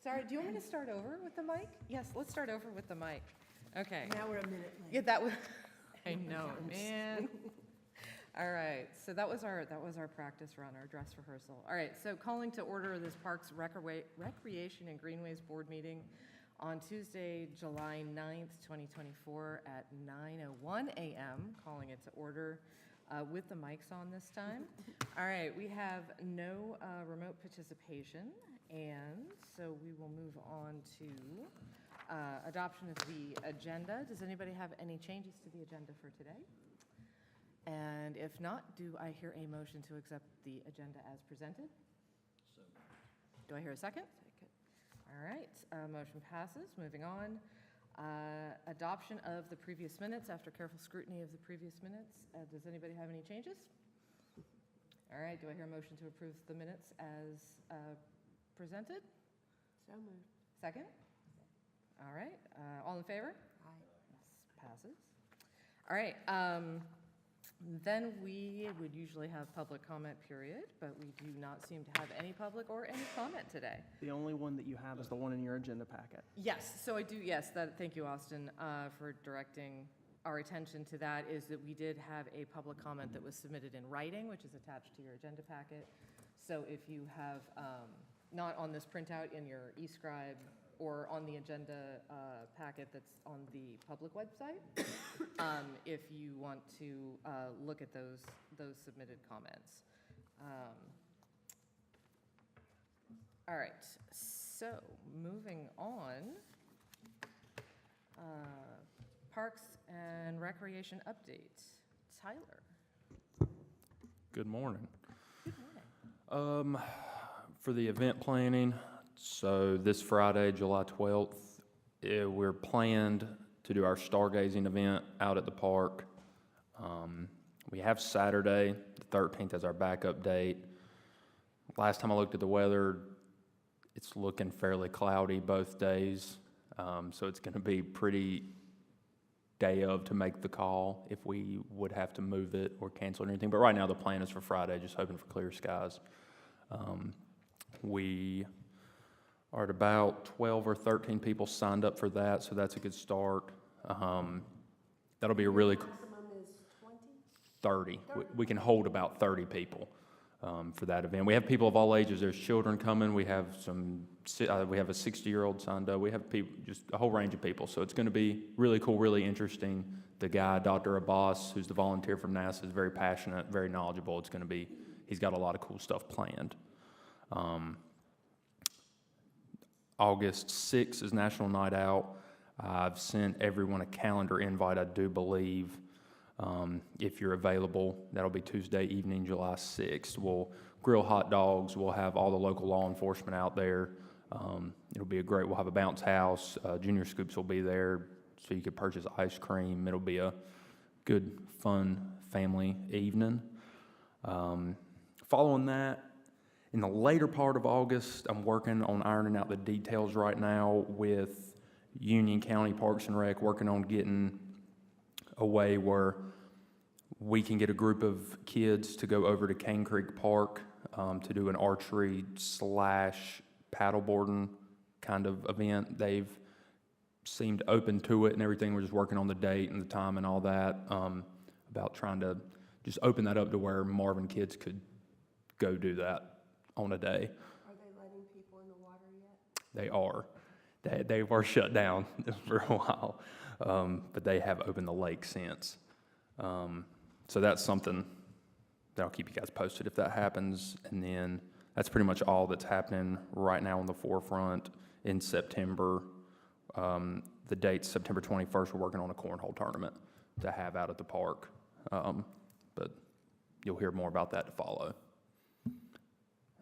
Sorry, do you want me to start over with the mic? Yes, let's start over with the mic. Okay. Now we're a minute late. Yeah, that was, I know, man. All right, so that was our practice run, our dress rehearsal. All right, so calling to order this Parks Recreation and Greenways Board meeting on Tuesday, July 9th, 2024 at 9:01 a.m. Calling it to order with the mics on this time. All right, we have no remote participation, and so we will move on to adoption of the agenda. Does anybody have any changes to the agenda for today? And if not, do I hear a motion to accept the agenda as presented? So. Do I hear a second? Second. All right, motion passes. Moving on. Adoption of the previous minutes after careful scrutiny of the previous minutes. Does anybody have any changes? All right, do I hear a motion to approve the minutes as presented? So moved. Second? All right, all in favor? Aye. This passes. All right, then we would usually have public comment period, but we do not seem to have any public or any comment today. The only one that you have is the one in your agenda packet. Yes, so I do, yes, thank you, Austin, for directing our attention to that, is that we did have a public comment that was submitted in writing, which is attached to your agenda packet. So if you have, not on this printout in your eScribe or on the agenda packet that's on the public website, if you want to look at those submitted comments. All right, so moving on, Parks and Recreation update. Tyler. Good morning. Good morning. For the event planning, so this Friday, July 12th, we're planned to do our stargazing event out at the park. We have Saturday, the 13th, as our backup date. Last time I looked at the weather, it's looking fairly cloudy both days, so it's going to be pretty day of to make the call if we would have to move it or cancel or anything. But right now the plan is for Friday, just hoping for clear skies. We are at about 12 or 13 people signed up for that, so that's a good start. That'll be a really Maximum is 20? 30. We can hold about 30 people for that event. We have people of all ages. There's children coming. We have we have a 60-year-old signed up. We have people, just a whole range of people. So it's going to be really cool, really interesting. The guy, Dr. Abbas, who's the volunteer from NASA, is very passionate, very knowledgeable. It's going to be, he's got a lot of cool stuff planned. August 6th is National Night Out. I've sent everyone a calendar invite, I do believe. If you're available, that'll be Tuesday evening, July 6th. We'll grill hot dogs. We'll have all the local law enforcement out there. It'll be we'll have a bounce house. Junior Scoops will be there, so you could purchase ice cream. It'll be a good, fun family evening. Following that, in the later part of August, I'm working on ironing out the details right now with Union County Parks and Rec, working on getting a way where we can get a group of kids to go over to Cane Creek Park to do an archery / paddleboarding kind of event. They've seemed open to it and everything. We're just working on the date and the time and all that, about trying to just open that up to where Marvin kids could go do that on a day. Are they letting people in the water yet? They are. They were shut down for a while, but they have opened the lake since. So that's something that I'll keep you guys posted if that happens. And then that's pretty much all that's happening right now on the forefront. In September, the date's September 21st, we're working on a cornhole tournament to have out at the park. But you'll hear more about that to follow.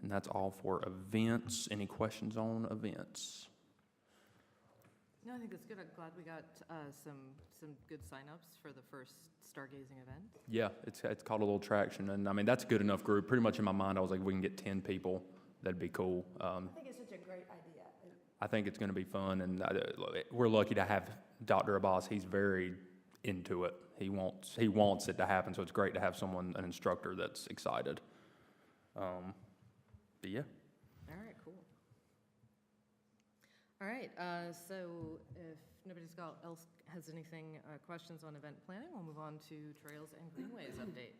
And that's all for events. Any questions on events? No, I think that's good. I'm glad we got some good signups for the first stargazing event. Yeah, it's called a little traction, and I mean that's a good enough group. Pretty much in my mind, I was like, if we can get 10 people, that'd be cool. I think it's such a great idea. I think it's going to be fun, and we're lucky to have Dr. Abbas. He's very into it. He wants it to happen, so it's great to have an instructor that's excited. But yeah. All right, cool. All right, so if else has anything, questions on event planning, we'll move on to Trails and Greenways update.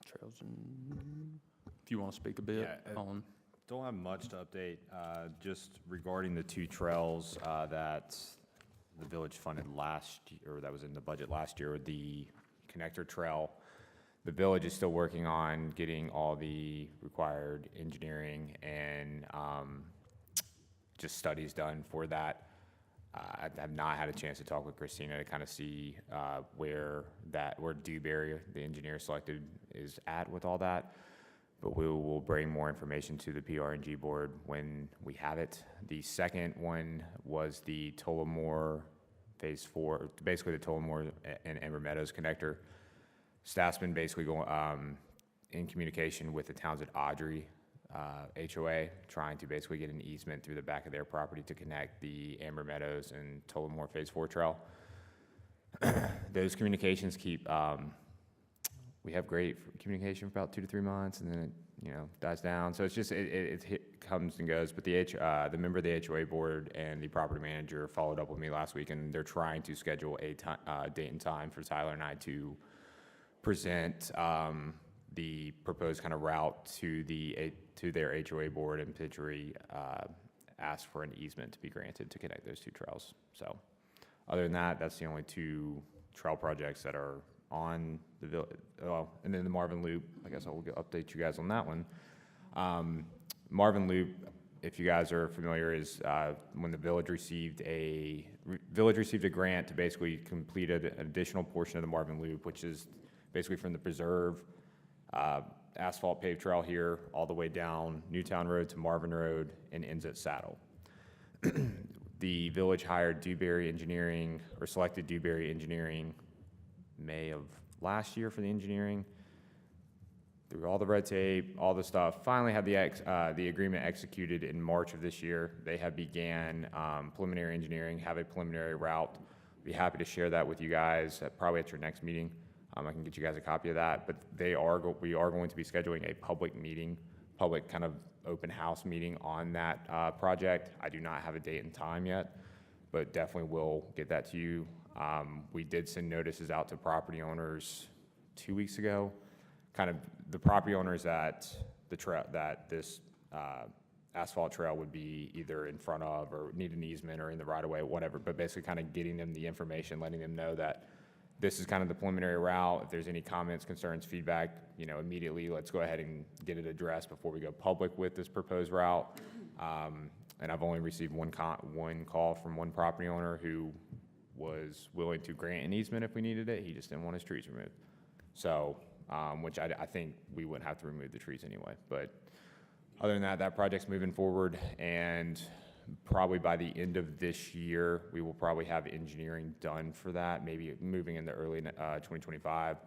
Trails and, if you want to speak a bit Yeah, on, Don't have much to update, just regarding the 2 trails that the village funded last year, or that was in the budget last year, the connector trail. The village is still working on getting all the required engineering and just studies done for that. I have not had a chance to talk with Christina to kind of see where Dewberry, the engineer selected, is at with all that. But we will bring more information to the PR&G board when we have it. The second one was the Tullamore Phase 4, basically the Tullamore and Amber Meadows connector. Staff's been basically going in communication with the Townsend Audrey HOA, trying to basically get an easement through the back of their property to connect the Amber Meadows and Tullamore Phase 4 trail. Those communications keep, we have great communication for about 2 to 3 months, and then it, dies down. So it's just, it comes and goes. But the member of the HOA board and the property manager followed up with me last week, and they're trying to schedule a date and time for Tyler and I to present the proposed kind of route to their HOA board, and potentially ask for an easement to be granted to connect those 2 trails. So other than that, that's the only 2 trail projects that are on the village. Well, and then the Marvin Loop, I guess I will update you guys on that one. Marvin Loop, if you guys are familiar, is when the village received a grant to basically complete an additional portion of the Marvin Loop, which is basically from the preserve asphalt paved trail here all the way down Newtown Road to Marvin Road and ends at Saddle. The village hired Dewberry Engineering, or selected Dewberry Engineering, May of last year for the engineering. Through all the red tape, all the stuff, finally had the agreement executed in March of this year. They have began preliminary engineering, have a preliminary route. Be happy to share that with you guys probably at your next meeting. I can get you guys a copy of that, but we are going to be scheduling a public meeting, public kind of open house meeting on that project. I do not have a date and time yet, but definitely will get that to you. We did send notices out to property owners 2 weeks ago, kind of the property owners that this asphalt trail would be either in front of or need an easement or in the right of way, whatever, but basically kind of getting them the information, letting them know that this is kind of the preliminary route. If there's any comments, concerns, feedback, immediately let's go ahead and get it addressed before we go public with this proposed route. And I've only received one call from one property owner who was willing to grant an easement if we needed it. He just didn't want his trees removed. So, which I think we wouldn't have to remove the trees anyway. But other than that, that project's moving forward, and probably by the end of this year, we will probably have engineering done for that, maybe moving into early 2025.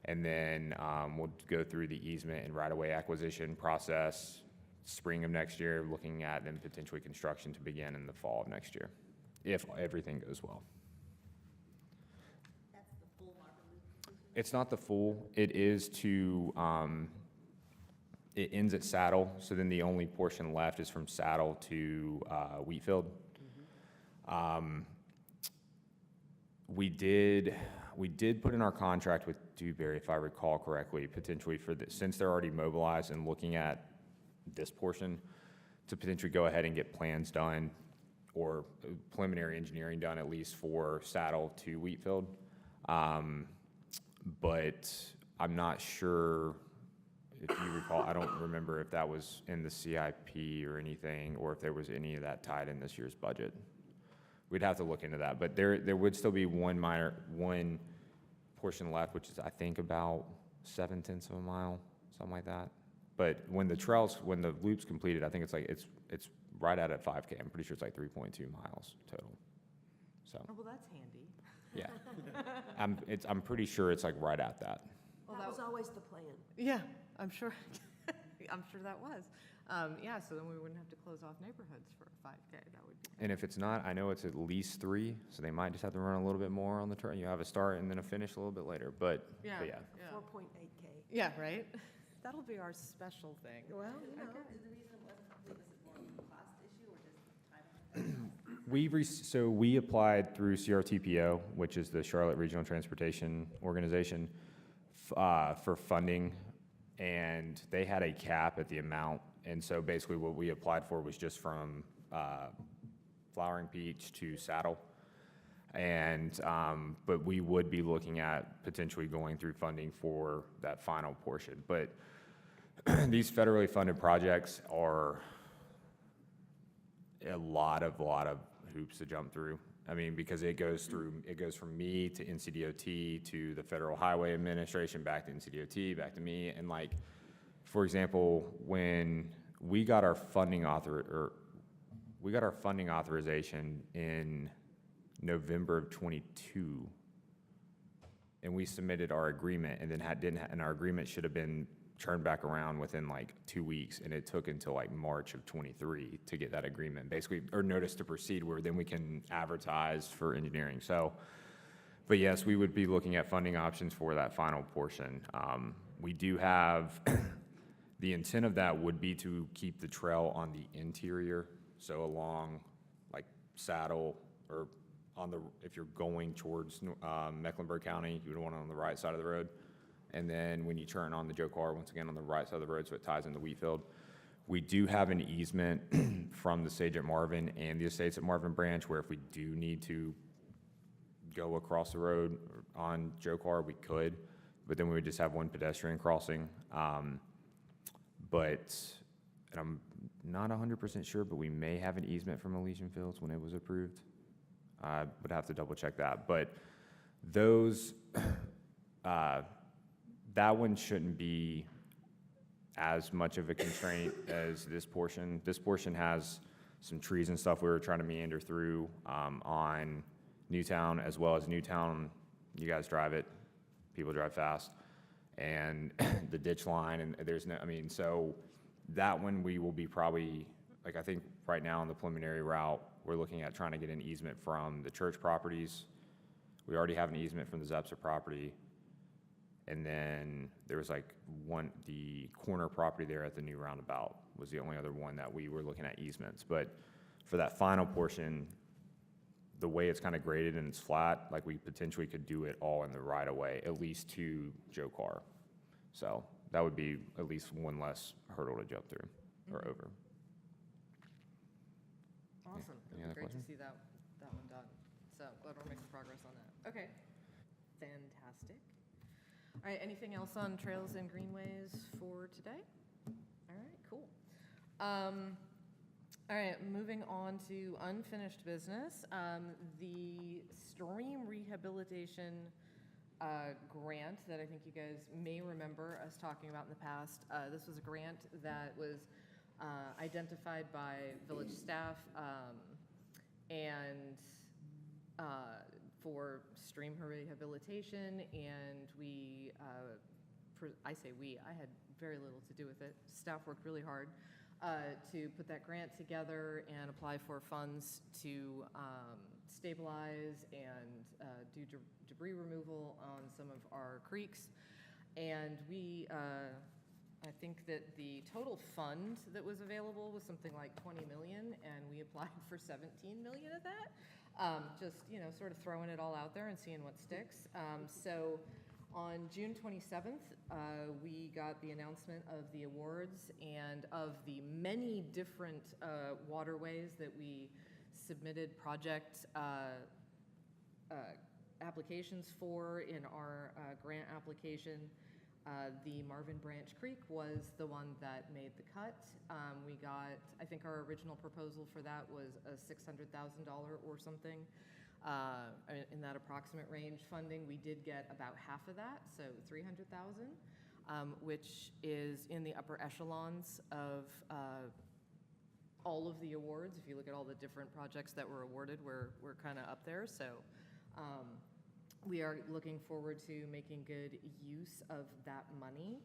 And then we'll go through the easement and right-of-way acquisition process spring of next year, looking at then potentially construction to begin in the fall of next year, if everything goes well. That's the full Marvin Loop? It's not the full. It is to, it ends at Saddle, so then the only portion left is from Saddle to Wheatfield. We did put in our contract with Dewberry, if I recall correctly, potentially since they're already mobilized and looking at this portion, to potentially go ahead and get plans done or preliminary engineering done at least for Saddle to Wheatfield. But I'm not sure if you recall, I don't remember if that was in the CIP or anything, or if there was any of that tied in this year's budget. We'd have to look into that, but there would still be one portion left, which is I think about 0.7 of a mile, something like that. But when the loop's completed, I think it's right at 5K. I'm pretty sure it's like 3.2 miles total. So Oh, well, that's handy. yeah, I'm pretty sure it's like right at that. Well, That was always the plan. Yeah, I'm sure, I'm sure that was. Yeah, so then we wouldn't have to close off neighborhoods for 5K. That would be. And if it's not, I know it's at least 3, so they might just have to run a little bit more on the trail. You have a start and then a finish a little bit later, but yeah. 4.8K. Yeah, right? That'll be our special thing. Well, The reason it wasn't complete, was it more of a cost issue or just time? So we applied through CRTPO, which is the Charlotte Regional Transportation Organization, for funding, and they had a cap at the amount. And so basically what we applied for was just from Flowering Peach to Saddle. And, but we would be looking at potentially going through funding for that final portion. But these federally funded projects are a lot of hoops to jump through. I mean, because it goes from me to NCDOT to the Federal Highway Administration, back to NCDOT, back to me. And like, for example, when we got our funding authorization in November of '22, and we submitted our agreement, and then and our agreement should have been turned back around within like 2 weeks, and it took until like March of '23 to get that agreement, basically, or notice to proceed, where then we can advertise for engineering. So, but yes, we would be looking at funding options for that final portion. We do have, the intent of that would be to keep the trail on the interior, so along like Saddle, or on the, if you're going towards Mecklenburg County, you would want it on the right side of the road. And then when you turn on the Joe Carr, once again on the right side of the road, so it ties into Wheatfield. We do have an easement from the stage at Marvin and the estates at Marvin Branch, where if we do need to go across the road on Joe Carr, we could, but then we would just have one pedestrian crossing. But, and I'm not 100% sure, but we may have an easement from Elysian Fields when it was approved. I would have to double check that, but those, that one shouldn't be as much of a constraint as this portion. This portion has some trees and stuff we were trying to meander through on Newtown, as well as Newtown. You guys drive it, people drive fast, and the ditch line, and there's no, I mean, so that one we will be probably, like, I think right now on the preliminary route, we're looking at trying to get an easement from the church properties. We already have an easement from the Zepsa property. And then there was like the corner property there at the new roundabout was the only other one that we were looking at easements. But for that final portion, the way it's kind of graded and it's flat, like we potentially could do it all in the right of way, at least to Joe Carr. So that would be at least one less hurdle to jump through or over. Awesome. Any other Great to questions? see that one done. So glad we're making progress on that. Okay, fantastic. All right, anything else on trails and greenways for today? All right, cool. All right, moving on to unfinished business. The stream rehabilitation grant that I think you guys may remember us talking about in the past. This was a grant that was identified by village staff and for stream rehabilitation, and we, I say we, I had very little to do with it. Staff worked really hard to put that grant together and apply for funds to stabilize and do debris removal on some of our creeks. And we, I think that the total fund that was available was something like 20 million, and we applied for 17 million of that. Just, you know, sort of throwing it all out there and seeing what sticks. So on June 27th, we got the announcement of the awards and of the many different waterways that we submitted project applications for in our grant application. The Marvin Branch Creek was the one that made the cut. We got, I think our original proposal for that was a $600,000 or something. In that approximate range funding, we did get about half of that, so $300,000, which is in the upper echelons of all of the awards. If you look at all the different projects that were awarded, we're kind of up there. So we are looking forward to making good use of that money.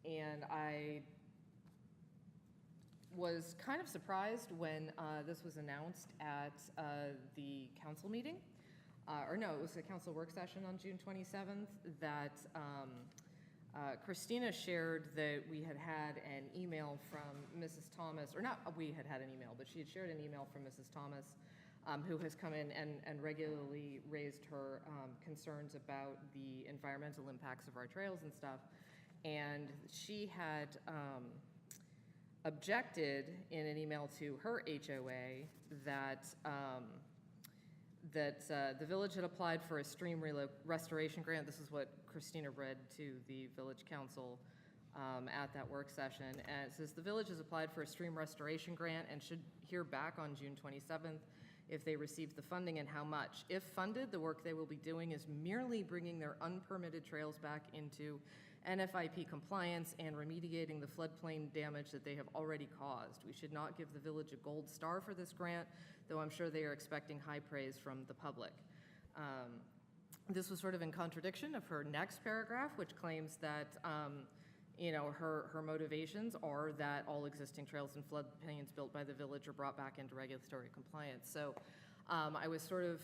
And I was kind of surprised when this was announced at the council meeting, or no, it was a council work session on June 27th, that Christina shared that we had had an email from Mrs. Thomas, or not we had had an email, but she had shared an email from Mrs. Thomas, who has come in and regularly raised her concerns about the environmental impacts of our trails and stuff. And she had objected in an email to her HOA that the village had applied for a stream restoration grant. This is what Christina read to the village council at that work session. And it says, the village has applied for a stream restoration grant and should hear back on June 27th if they received the funding and how much. If funded, the work they will be doing is merely bringing their unpermitted trails back into NFIP compliance and remediating the floodplain damage that they have already caused. We should not give the village a gold star for this grant, though I'm sure they are expecting high praise from the public. This was sort of in contradiction of her next paragraph, which claims that her motivations are that all existing trails and floodplains built by the village are brought back into regulatory compliance. So I was sort of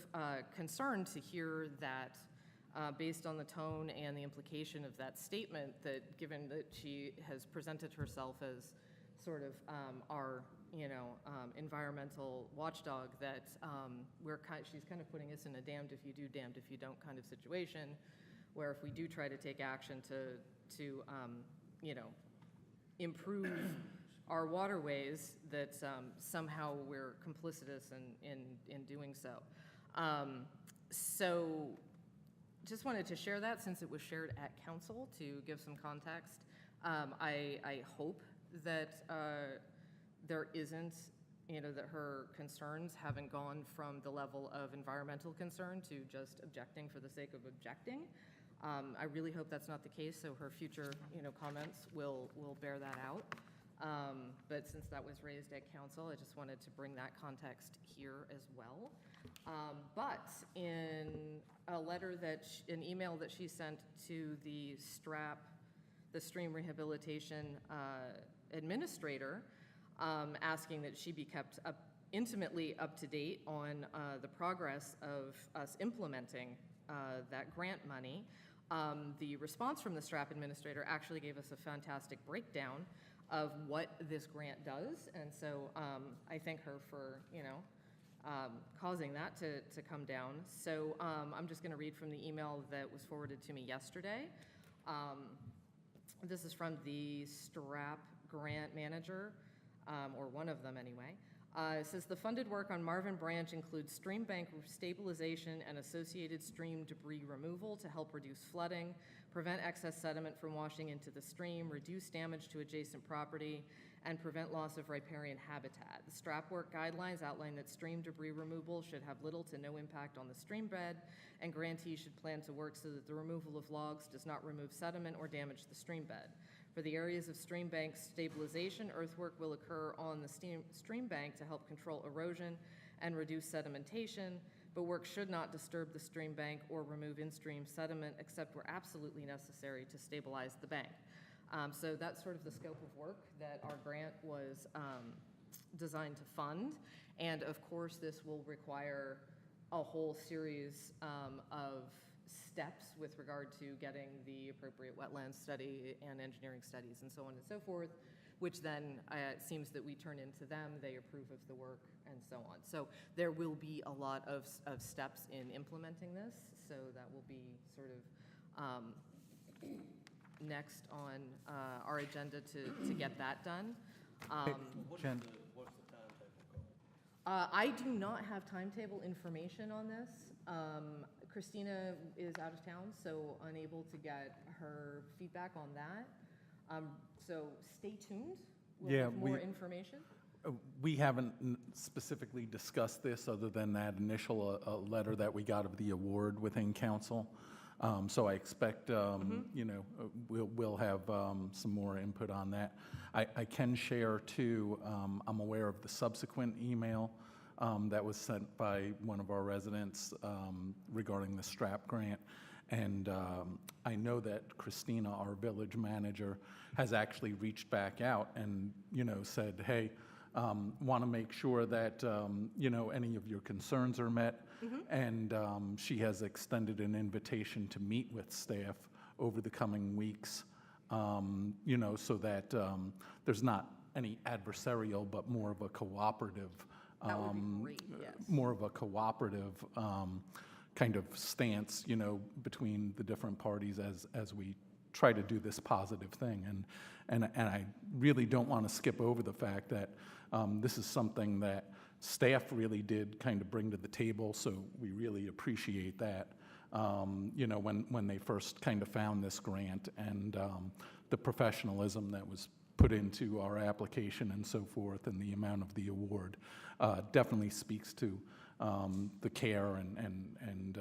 concerned to hear that based on the tone and the implication of that statement, that given that she has presented herself as sort of our environmental watchdog, that she's kind of putting us in a damned if you do, damned if you don't kind of situation, where if we do try to take action to improve our waterways, that somehow we're complicitous in doing so. So just wanted to share that since it was shared at council to give some context. I hope that there isn't, that her concerns haven't gone from the level of environmental concern to just objecting for the sake of objecting. I really hope that's not the case, so her future, comments will bear that out. But since that was raised at council, I just wanted to bring that context here as well. But in a letter an email that she sent to the stream rehabilitation administrator, asking that she be kept intimately up to date on the progress of us implementing that grant money. The response from the STRAP administrator actually gave us a fantastic breakdown of what this grant does, and so I thank her for causing that to come down. So I'm just going to read from the email that was forwarded to me yesterday. This is from the STRAP grant manager, or one of them anyway. It says the funded work on Marvin Branch includes stream bank stabilization and associated stream debris removal to help reduce flooding, prevent excess sediment from washing into the stream, reduce damage to adjacent property, and prevent loss of riparian habitat. The STRAP work guidelines outline that stream debris removal should have little to no impact on the stream bed, and grantees should plan to work so that the removal of logs does not remove sediment or damage the stream bed. For the areas of stream bank stabilization, earthwork will occur on the stream bank to help control erosion and reduce sedimentation, but work should not disturb the stream bank or remove in-stream sediment except where absolutely necessary to stabilize the bank. So that's sort of the scope of work that our grant was designed to fund. And of course, this will require a whole series of steps with regard to getting the appropriate wetland study and engineering studies and so on and so forth, which then it seems that we turn into them, they approve of the work, and so on. So there will be a lot of steps in implementing this, so that will be sort of next on our agenda to get that done. Jen, I do not have timetable information on this. Christina is out of town, so unable to get her feedback on that. So stay tuned. We'll have more information. we haven't specifically discussed this other than that initial letter that we got of the award within council. So I expect, you know, we'll have some more input on that. I can share too, I'm aware of the subsequent email that was sent by one of our residents regarding the STRAP grant. And I know that Christina, our village manager, has actually reached back out and, you know, said, hey, want to make sure that, you know, any of your concerns are met. And she has extended an invitation to meet with staff over the coming weeks so that there's not any adversarial, but more of a cooperative. That would be great, yes. More of a cooperative kind of stance, between the different parties as we try to do this positive thing. And I really don't want to skip over the fact that this is something that staff really did kind of bring to the table, so we really appreciate that. When they first kind of found this grant, and the professionalism that was put into our application and so forth, and the amount of the award definitely speaks to the care and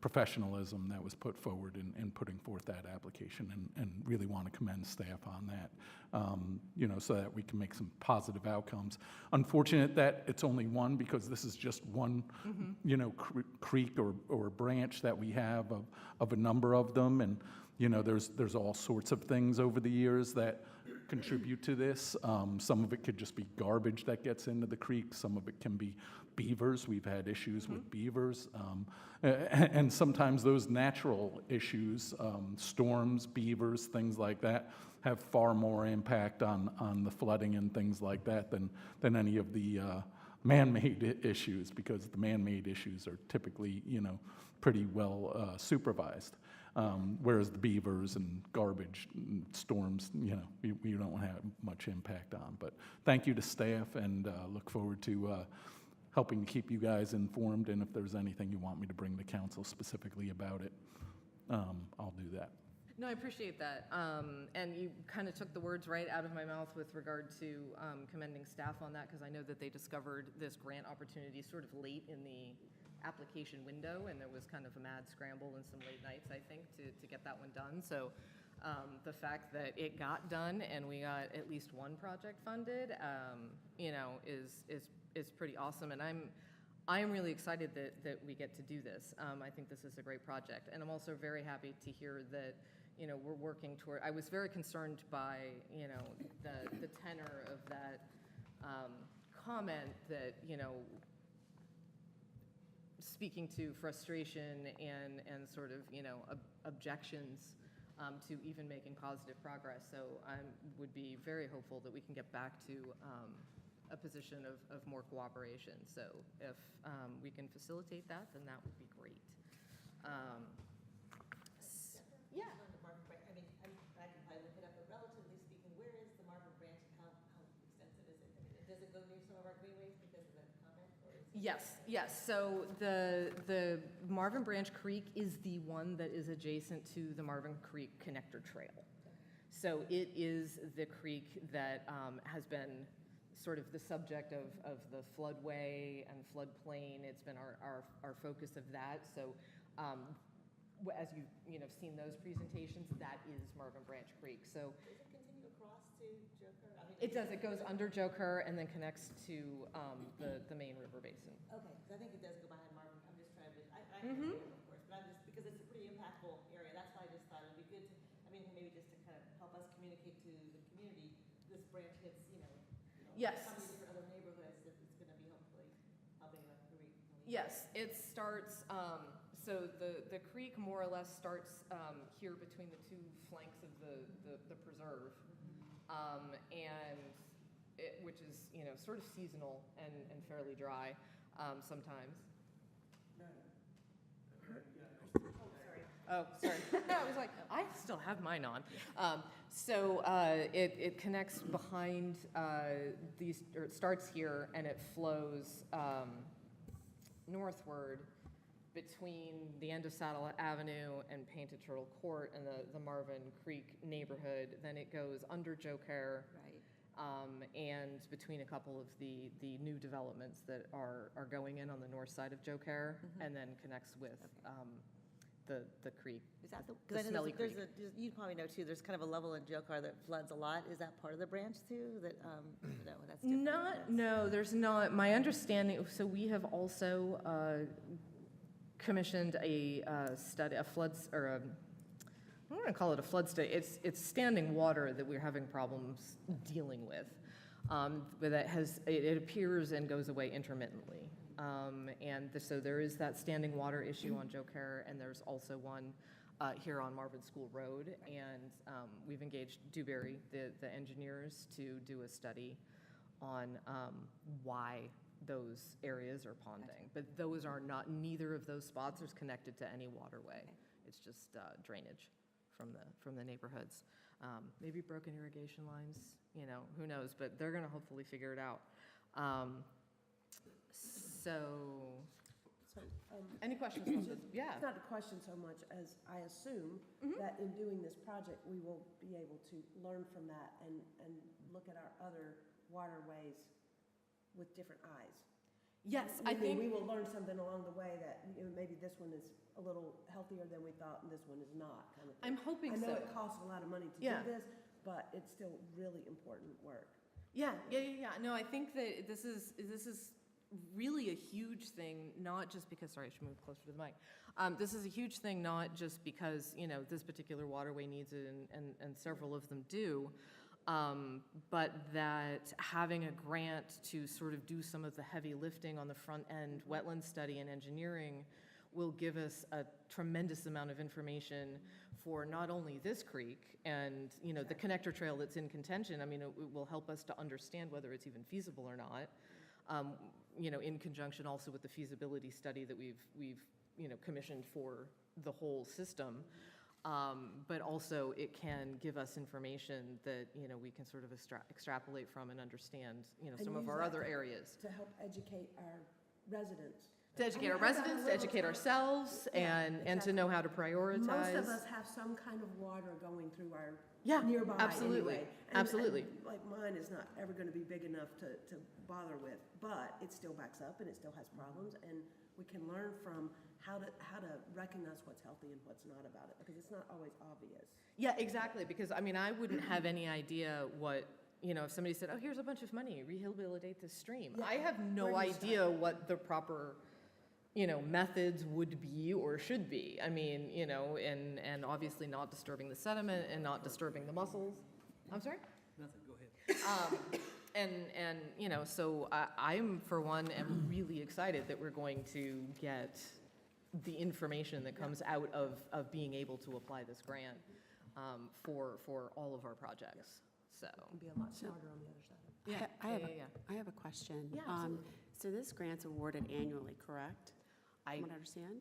professionalism that was put forward in putting forth that application, and really want to commend staff on that, so that we can make some positive outcomes. Unfortunate that it's only one, because this is just one, creek or branch that we have of a number of them, and there's all sorts of things over the years that contribute to this. Some of it could just be garbage that gets into the creek. Some of it can be beavers. We've had issues with beavers. And sometimes those natural issues, storms, beavers, things like that, have far more impact on the flooding and things like that than any of the man-made issues, because the man-made issues are typically, pretty well supervised. Whereas the beavers and garbage and storms, we don't have much impact on. But thank you to staff, and look forward to helping to keep you guys informed. And if there's anything you want me to bring to council specifically about it, I'll do that. No, I appreciate that. And you kind of took the words right out of my mouth with regard to commending staff on that, because I know that they discovered this grant opportunity sort of late in the application window, and there was kind of a mad scramble and some late nights, I think, to get that one done. So the fact that it got done and we got at least one project funded, is pretty awesome. And I'm really excited that we get to do this. I think this is a great project. And I'm also very happy to hear that, we're working toward, I was very concerned by, the tenor of that comment that, speaking to frustration and sort of, objections to even making positive progress. So I would be very hopeful that we can get back to a position of more cooperation. So if we can facilitate that, then that would be great. Yeah. I mean, I can probably look it up, but relatively speaking, where is the Marvin Branch and how extensive is it? I mean, does it go near some of our greenways because of that comment? Or is it Yes. So the Marvin Branch Creek is the one that is adjacent to the Marvin Creek Connector Trail. So it is the creek that has been sort of the subject of the floodway and floodplain. It's been our focus of that. So as you've seen those presentations, that is Marvin Branch Creek. So does it continue across to Joker? I mean, it does. It goes under Joe Kerr and then connects to the main river basin. Okay, because I think it does go behind Marvin. I'm just trying to, I know, of course, but I'm just, because it's a pretty impactful area, that's why I just thought it'd be good to, maybe just to kind of help us communicate to the community, this branch hits, Yes. so many different other neighborhoods, that it's gonna be hopefully helping the creek. Yes, it starts, so the creek more or less starts here between the two flanks of the preserve, and which is, sort of seasonal and fairly dry sometimes. Oh, sorry. I was like, I still have mine on. So it connects behind these, or it starts here and it flows northward between the end of Saddle Avenue and Painted Turtle Court and the Marvin Creek neighborhood. Then it goes under Joe Kerr. Right. And between a couple of the new developments that are going in on the north side of Joe Kerr, and then connects with the creek. Is that the because I know smelly there's creek. you probably know too, there's kind of a level in Joker that floods a lot. Is that part of the branch too? That, no, that's different. No, there's not. My understanding, so we have also commissioned a study, a floods, or a, I don't want to call it a flood study. It's standing water that we're having problems dealing with. But that it appears and goes away intermittently. So there is that standing water issue on Joe Kerr, and there's also one here on Marvin School Road, and we've engaged Dewberry, the engineers, to do a study on why those areas are ponding. But those are not, neither of those spots is connected to any waterway. It's just drainage from the neighborhoods. Maybe broken irrigation lines, you know, who knows, but they're gonna hopefully figure it out. So, So, any questions on this? Yeah. it's not a question so much as I assume that in doing this project, we will be able to learn from that and look at our other waterways with different eyes. Yes, I I mean, think. we will learn something along the way that, you know, maybe this one is a little healthier than we thought and this one is not, kind of thing. I'm hoping I so. know it costs a lot of money to Yeah. do this, but it's still really important work. Yeah. No, I think that this is really a huge thing, not just because, sorry, I should move closer to the mic. This is a huge thing, not just because, you know, this particular waterway needs it and several of them do, but that having a grant to sort of do some of the heavy lifting on the front end, wetland study and engineering, will give us a tremendous amount of information for not only this creek and, you know, the connector trail that's in contention. I mean, it will help us to understand whether it's even feasible or not. You know, in conjunction also with the feasibility study that we've you know, commissioned for the whole system. But also it can give us information that, you know, we can sort of extrapolate from and understand, you know, And some of use our that other to- areas. To help educate our residents. To educate our I got a residents, to little educate time- ourselves, Yeah, and to exactly. know how to prioritize. Most of us have some kind of water going through our Yeah, nearby absolutely, anyway. absolutely. And like mine is not ever gonna be big enough to bother with, but it still backs up and it still has problems, and we can learn from how to recognize what's healthy and what's not about it, because it's not always obvious. Yeah, exactly, because, I mean, I wouldn't have any idea what, you know, if somebody said, oh, here's a bunch of money, rehabilitate this stream. Yeah, I have no where do you idea what the proper, you know, methods would be or should be. I mean, you know, and obviously not disturbing the sediment and not disturbing the mussels. I'm sorry? Nothing, go ahead. And, you know, so I'm, for one, am really excited that we're going to get the information that comes out of being able to apply this grant for all of our projects, so. And be a lot smarter on the other side. Yeah, I have a question. Yeah, absolutely. So this grant's awarded annually, correct? I, From what I understand?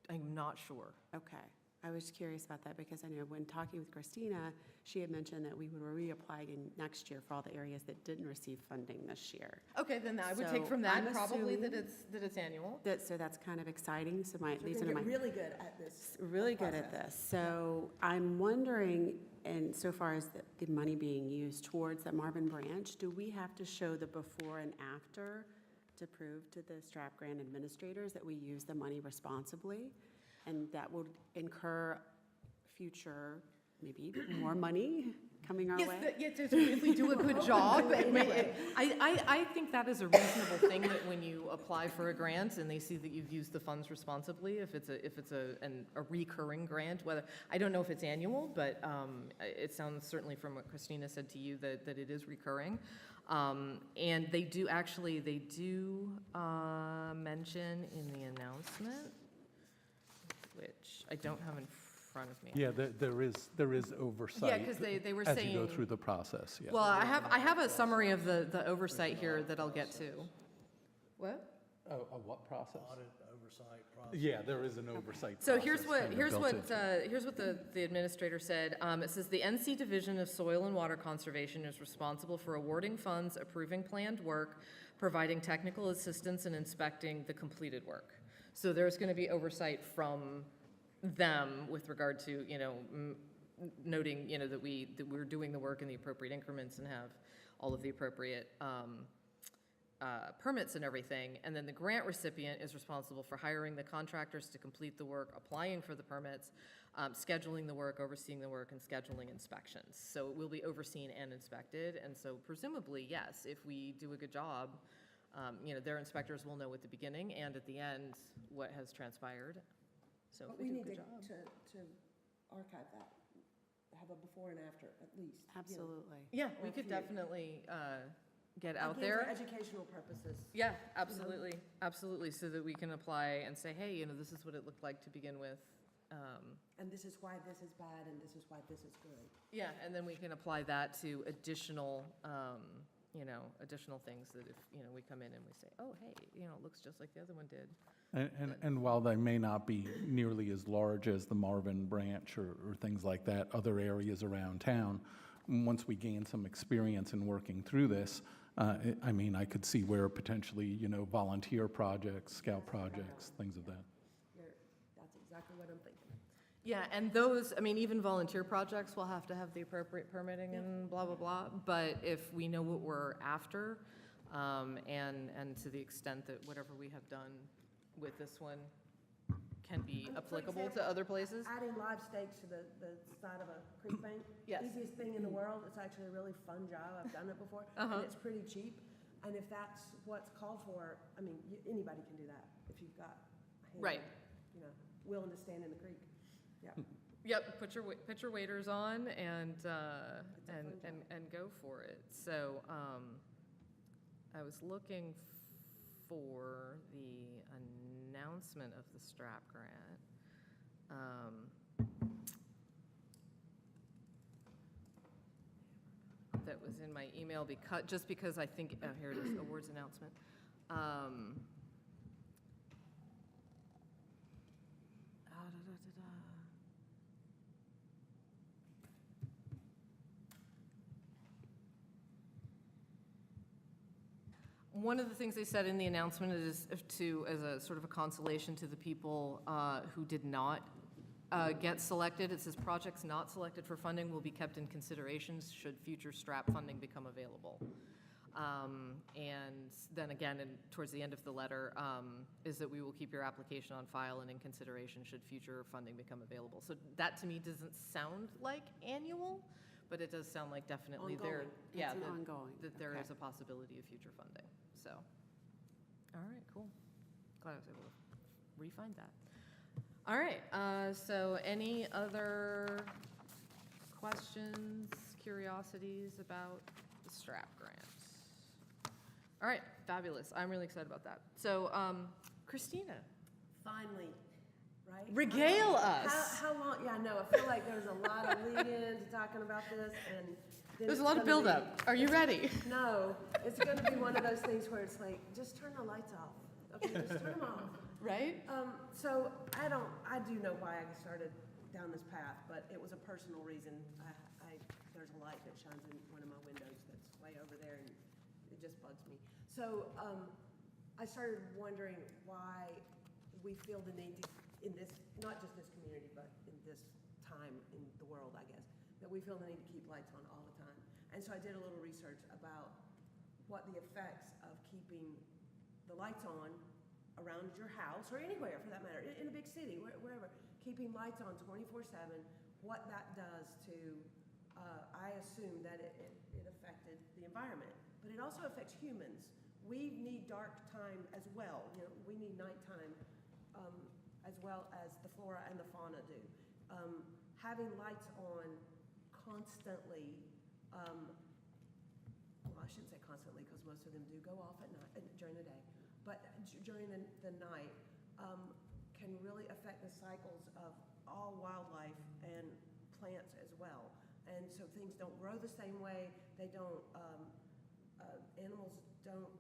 I'm not sure. Okay. I was curious about that because I know when talking with Christina, she had mentioned that we would reapply again next year for all the areas that didn't receive funding this year. Okay, then I would take So from that I'm probably that assuming- it's annual. So that's kind of exciting. So So these we're are gonna my. get really good at this. Really good at process. this. So I'm wondering, and so far as the money being used towards the Marvin branch, do we have to show the before and after to prove to the STRAP grant administrators that we use the money responsibly? And that would incur future, maybe more money coming our way? Yes, if we do a good job. I think that is a reasonable thing, that when you apply for a grant and they see that you've used the funds responsibly, if it's a recurring grant, whether, I don't know if it's annual, but it sounds certainly from what Christina said to you that it is recurring. And they do mention in the announcement, which I don't have in front of me. Yeah, there is oversight. Yeah, because they were As you go saying, through the process, yeah. well, I have a summary of the oversight here that I'll get to. What? A what process? Audit, oversight process. Yeah, there is an oversight So process here's kind of built into it. here's what the administrator said. It says, the NC Division of Soil and Water Conservation is responsible for awarding funds, approving planned work, providing technical assistance, and inspecting the completed work. So there's going to be oversight from them with regard to, you know, noting, you know, that we're doing the work in the appropriate increments and have all of the appropriate permits and everything. And then the grant recipient is responsible for hiring the contractors to complete the work, applying for the permits, scheduling the work, overseeing the work, and scheduling inspections. So it will be overseen and inspected. And so presumably, yes, if we do a good job, you know, their inspectors will know at the beginning and at the end what has transpired. So But if we we do a need good to, job. to archive that, have a before and after at least. you know. Absolutely. Yeah, we or could few. definitely get out Again, there. for educational purposes. Yeah, absolutely, absolutely, so that we can apply and say, hey, you know, this is what it looked like to begin with, And this is why this is bad, and this is why this is good. Yeah, and then we can apply that to additional, additional things that if, we come in and we say, oh, hey, it looks just like the other one did. And while they may not be nearly as large as the Marvin branch or things like that, other areas around town, once we gain some experience in working through this, I could see where potentially, volunteer projects, scout projects, things of that. That's exactly what I'm thinking. Yeah, and those, even volunteer projects will have to have the appropriate permitting and blah, blah, blah. But if we know what we're after, and to the extent that whatever we have done with this one can be For applicable to example, other places. Adding live stakes to the side of a creek bank. Yes. Easiest thing in the world. It's actually a really fun job. I've done it before. And it's pretty cheap. And if that's what's called for, anybody can do that if you've got a hand, Right. willing to stand in the creek. Yeah. Yep, put your waders on and go for it. So, I was looking for the announcement of the STRAP grant. That was in my email because I think, oh, here it is, awards announcement. One of the things they said in the announcement is as a sort of a consolation to the people who did not get selected. It says projects not selected for funding will be kept in consideration should future STRAP funding become available. And then again, towards the end of the letter, is that we will keep your application on file and in consideration should future funding become available. So that to me doesn't sound like annual, but it does sound like definitely Ongoing. yeah, It's an ongoing. that there Okay. is a possibility of future funding. So, all right, cool. Glad I was able to refine that. All right, so any other questions, curiosities about the STRAP grant? All right, fabulous. I'm really excited about that. So, Christina, Finally, right? regale us. How long, yeah, I know, I feel like there's a lot of lead-in to talking about this, and then There's a it's lot of gonna be- buildup. Are you ready? No, it's gonna be one of those things where it's like, just turn the lights off. Okay, just turn them off. Right? So I do know why I started down this path, but it was a personal reason. There's a light that shines in one of my windows that's way over there, and it just bugs me. So, I started wondering why we feel the need to, in this, not just this community, but in this time in the world, I guess, that we feel the need to keep lights on all the time. And so I did a little research about what the effects of keeping the lights on around your house, or anywhere for that matter, in a big city, wherever, keeping lights on 24/7, what that does to, I assume that it affected the environment, but it also affects humans. We need dark time as well, we need nighttime as well as the flora and the fauna do. Having lights on constantly, well, I shouldn't say constantly, because most of them do go off at night, during the day, but during the night, can really affect the cycles of all wildlife and plants as well. And so things don't grow the same way, they don't, animals don't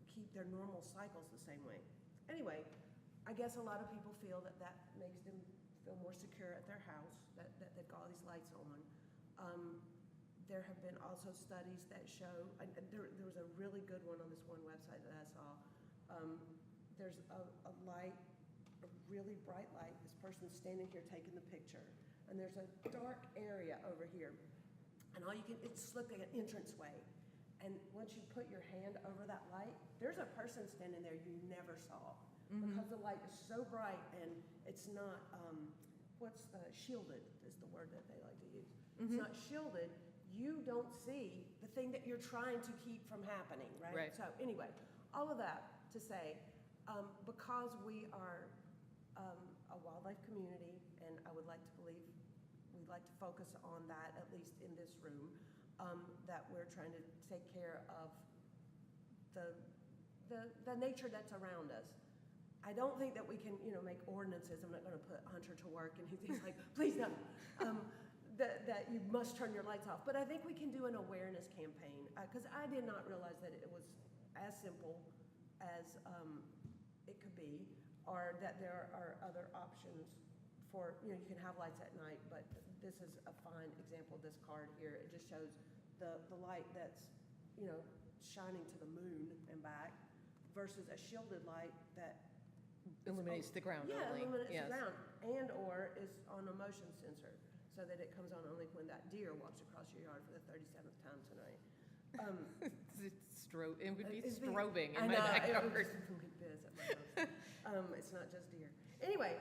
keep their normal cycles the same way. Anyway, I guess a lot of people feel that makes them feel more secure at their house, that they've got all these lights on. There have been also studies that show, there was a really good one on this one website that I saw. There's a light, a really bright light. This person's standing here taking the picture, and there's a dark area over here, and it's like an entranceway. And once you put your hand over that light, there's a person standing there you never saw, because the light is so bright and it's not, shielded is the word that they like to use. It's not shielded. You don't see the thing that you're trying to keep from happening, right? Right. So anyway, all of that to say, because we are a wildlife community, and I would like to believe we'd like to focus on that, at least in this room, that we're trying to take care of the nature that's around us. I don't think that we can, make ordinances. I'm not gonna put Hunter to work, and he's like, please no. That you must turn your lights off. But I think we can do an awareness campaign, because I did not realize that it was as simple as it could be, or that there are other options for, you can have lights at night, but this is a fine example, this card here. It just shows the light that's, shining to the moon and back versus a shielded light that Illuminates the ground yeah, only. illuminates Yes. the ground, and/or is on a motion sensor, so that it comes on only when that deer walks across your yard for the 37th time tonight. It would be It'd strobing I in my know, backyard. It was like this at my house. It's not just deer. Anyway,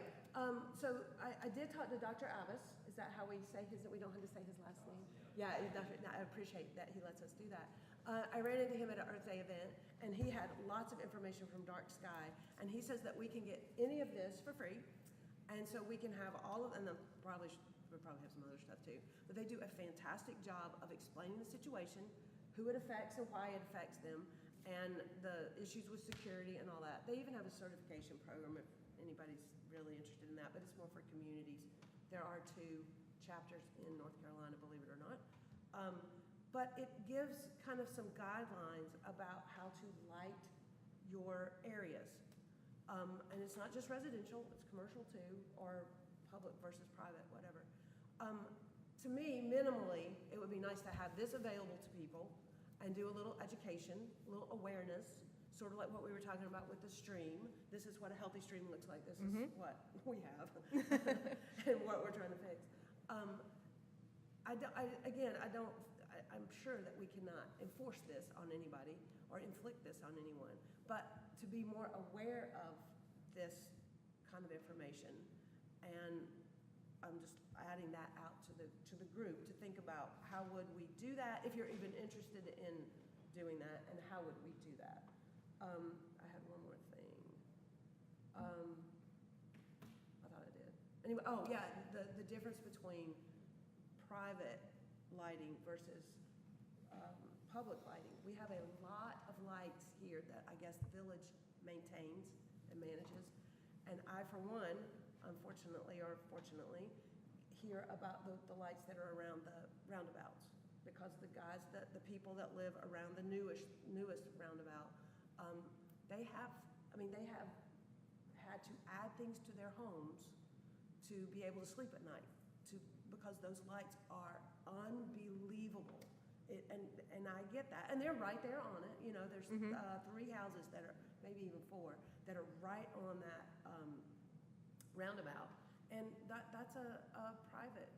so I did talk to Dr. Abbas. Is that how we say his, we don't have to say his last name? Yeah, I appreciate that he lets us do that. I ran into him at an Earth Day event, and he had lots of information from Dark Sky, and he says that we can get any of this for free, and so we can have all of, and then we'll probably have some other stuff too, but they do a fantastic job of explaining the situation, who it affects and why it affects them, and the issues with security and all that. They even have a certification program if anybody's really interested in that, but it's more for communities. There are 2 chapters in North Carolina, believe it or not. But it gives kind of some guidelines about how to light your areas. And it's not just residential, it's commercial too, or public versus private, whatever. To me, minimally, it would be nice to have this available to people and do a little education, a little awareness, sort of like what we were talking about with the stream. This is what a healthy stream looks like. This is what we have and what we're trying to fix. I'm sure that we cannot enforce this on anybody or inflict this on anyone, but to be more aware of this kind of information, and I'm just adding that out to the group to think about how would we do that, if you're even interested in doing that, and how would we do that. I had one more thing. I thought I did. Anyway, the difference between private lighting versus public lighting. We have a lot of lights here that I guess the village maintains and manages. And I, for one, unfortunately or fortunately, hear about the lights that are around the roundabouts, because the people that live around the newest roundabout, they have had to add things to their homes to be able to sleep at night, because those lights are unbelievable. And I get that, and they're right there on it. There's 3 houses that are, maybe even 4, that are right on that roundabout, and that's a private,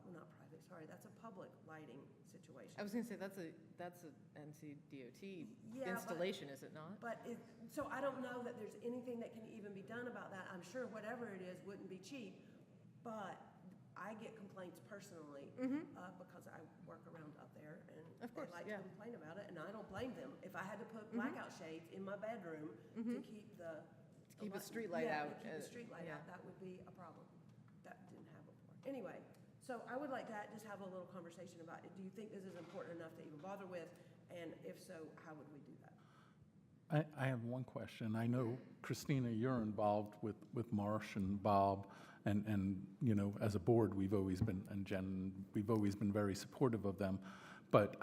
not private, sorry, that's a public lighting situation. I was going to say, that's a NCDOT Yeah, installation, is it not? So I don't know that there's anything that can even be done about that. I'm sure whatever it is wouldn't be cheap, but I get complaints personally because I work around up there, and Of course, they like yeah. to complain about it, and I don't blame them. If I had to put blackout shades in my bedroom to keep Keep a street light out. to keep the street light yeah. out, that would be a problem. That didn't have before. Anyway, so I would like to just have a little conversation about it. Do you think this is important enough to even bother with? And if so, how would we do that? I have one question. I know, Christina, you're involved with Marsh and Bob, and as a board, we've always been, and Jen, we've always been very supportive of them. But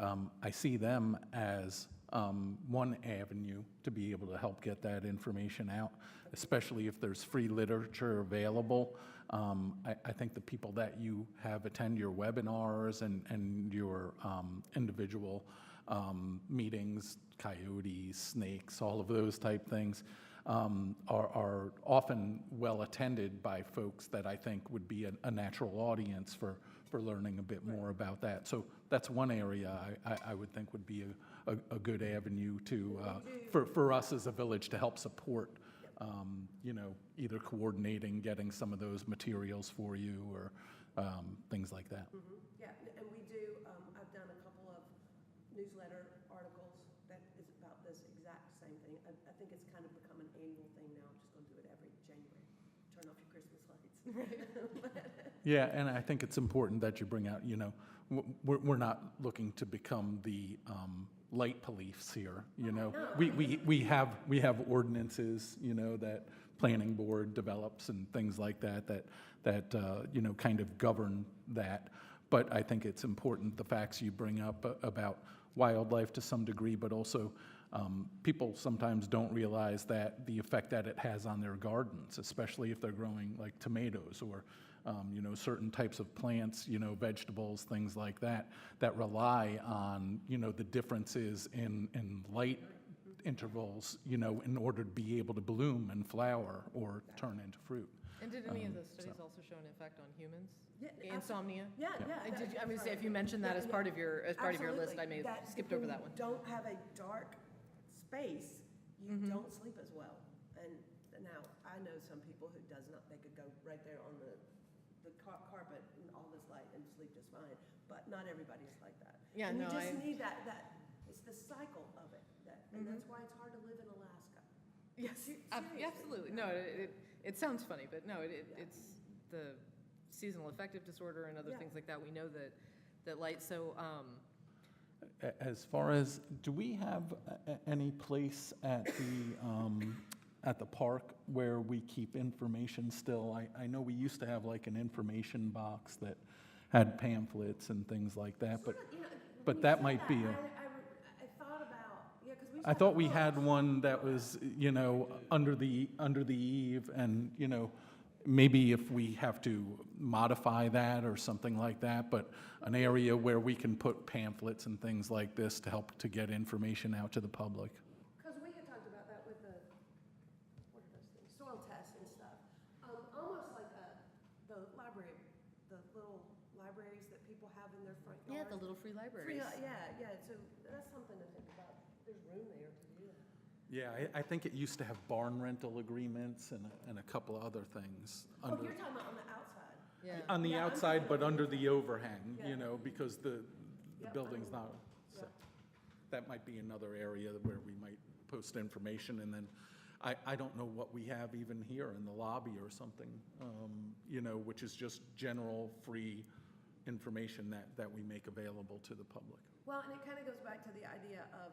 I see them as one avenue to be able to help get that information out, especially if there's free literature available. I think the people that you have attend your webinars and your individual meetings, coyotes, snakes, all of those type things, are often well attended by folks that I think would be a natural audience for learning a bit more about that. So that's one area I would think would be a good avenue to, for us as a village to help support, either coordinating, getting some of those materials for you, or things like that. Yeah, and we do, I've done a couple of newsletter articles that is about this exact same thing. I think it's kind of become an annual thing now. I'm just going to do it every January. Turn off your Christmas lights. Yeah, and I think it's important that you bring out, we're not looking to become the light police here, We have ordinances, that planning board develops and things like that kind of govern that. But I think it's important, the facts you bring up about wildlife to some degree, but also people sometimes don't realize that the effect that it has on their gardens, especially if they're growing like tomatoes or, certain types of plants, vegetables, things like that, that rely on, the differences in light intervals, in order to be able to bloom and flower or turn into fruit. And did any of those studies also show an effect on humans? Yeah, Insomnia? Yeah. And did you, I mean, say if you mentioned that as part of your, list, I may have skipped over that one. Don't have a dark space, you don't sleep as well. And now, I know some people who does not, they could go right there on the carpet and all this light and sleep just fine, but not everybody's like that. Yeah, and no, you just need that, it's the cycle of it, and that's why it's hard to live in Alaska. Yes, Seriously. absolutely. No, it sounds funny, but no, it's the seasonal affective disorder and other things like that. We know that light, so, As far as, do we have any place at the park where we keep information still? I know we used to have like an information box that had pamphlets and things like that, but that might be I thought about, because we. I thought we had one that was, under the eave, and, maybe if we have to modify that or something like that, but an area where we can put pamphlets and things like this to help to get information out to the public. Because we had talked about that with what are those things, soil tests and stuff. Almost like the library, the little libraries that people have in their front yard. yeah, the little free libraries. Yeah, so that's something to think about. There's room there to do that. Yeah, I think it used to have barn rental agreements and a couple of other things. Oh, you're talking about on the outside. Yeah. On the Yeah, I'm outside, but thinking- under the overhang, Yeah. because the Yep, building's I not, know. so. That might be another area where we might post information, and then I don't know what we have even here in the lobby or something, which is just general, free information that we make available to the public. Well, and it kind of goes back to the idea of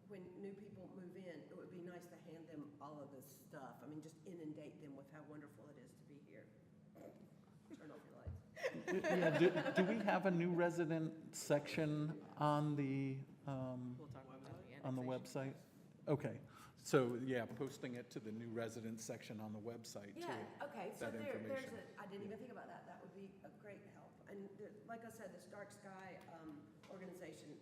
when new people move in, it would be nice to hand them all of this stuff. I mean, just inundate them with how wonderful it is to be here. Turn off your lights. Yeah, do we have a new resident section on the, We'll talk about that at the on the annexation. website? Okay, so, yeah, posting it to the new resident section on the website, too. Yeah, okay, so that there's information. I didn't even think about that. That would be a great help. And like I said, this Dark Sky organization,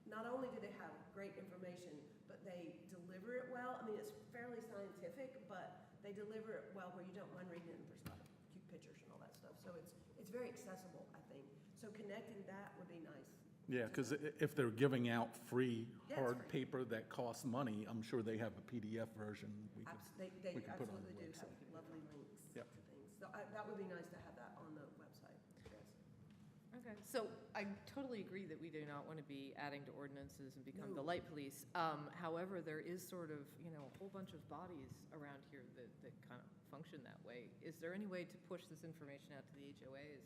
not only do they have great information, but they deliver it well. I mean, it's fairly scientific, but they deliver it well where you don't mind reading it and there's like cute pictures and all that stuff. So it's very accessible, I think. So connecting that would be nice. Yeah, because if they're giving out free Yeah, it's hard free. paper that costs money, I'm sure they have a PDF version. We could- They we can put it on absolutely the do have website. lovely links to Yep. things. So that would be nice to have that on the website, yes. Okay, so I totally agree that we do not want to be adding to ordinances and become the No. light police. However, there is sort of, a whole bunch of bodies around here that kind of function that way. Is there any way to push this information out to the HOAs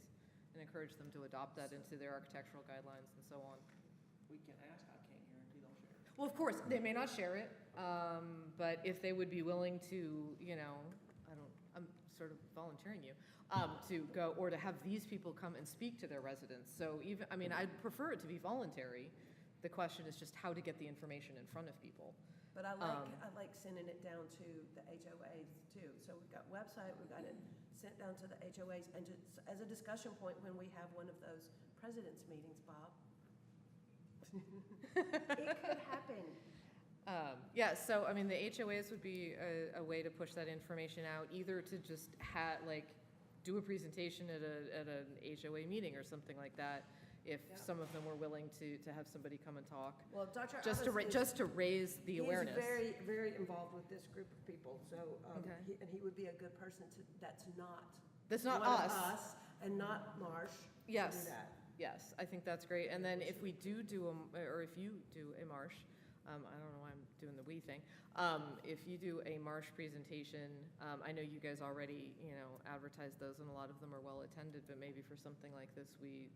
and encourage them to adopt that into their architectural guidelines and so on? We can ask, I can't guarantee they'll share it. Well, of course, they may not share it, but if they would be willing to, I'm sort of volunteering you, to go, or to have these people come and speak to their residents. So even, I'd prefer it to be voluntary. The question is just how to get the information in front of people. But I like sending it down to the HOAs too. So we've got website, we've got it sent down to the HOAs, and just as a discussion point when we have one of those president's meetings, Bob. It could happen. Yeah, so, the HOAs would be a way to push that information out, either to just do a presentation at an HOA meeting or something like that, if Yeah. some of them were willing to have somebody come and talk, Well, Dr. just to raise the awareness. He's very, very involved with this group of people, so, Okay. he would be a good person that's not. That's not one of us. and not Marsh. to do Yes. that. Yes, I think that's great. And then if we do or if you do a marsh, I don't know why I'm doing the we thing. If you do a marsh presentation, I know you guys already, advertise those and a lot of them are well attended, but maybe for something like this, we,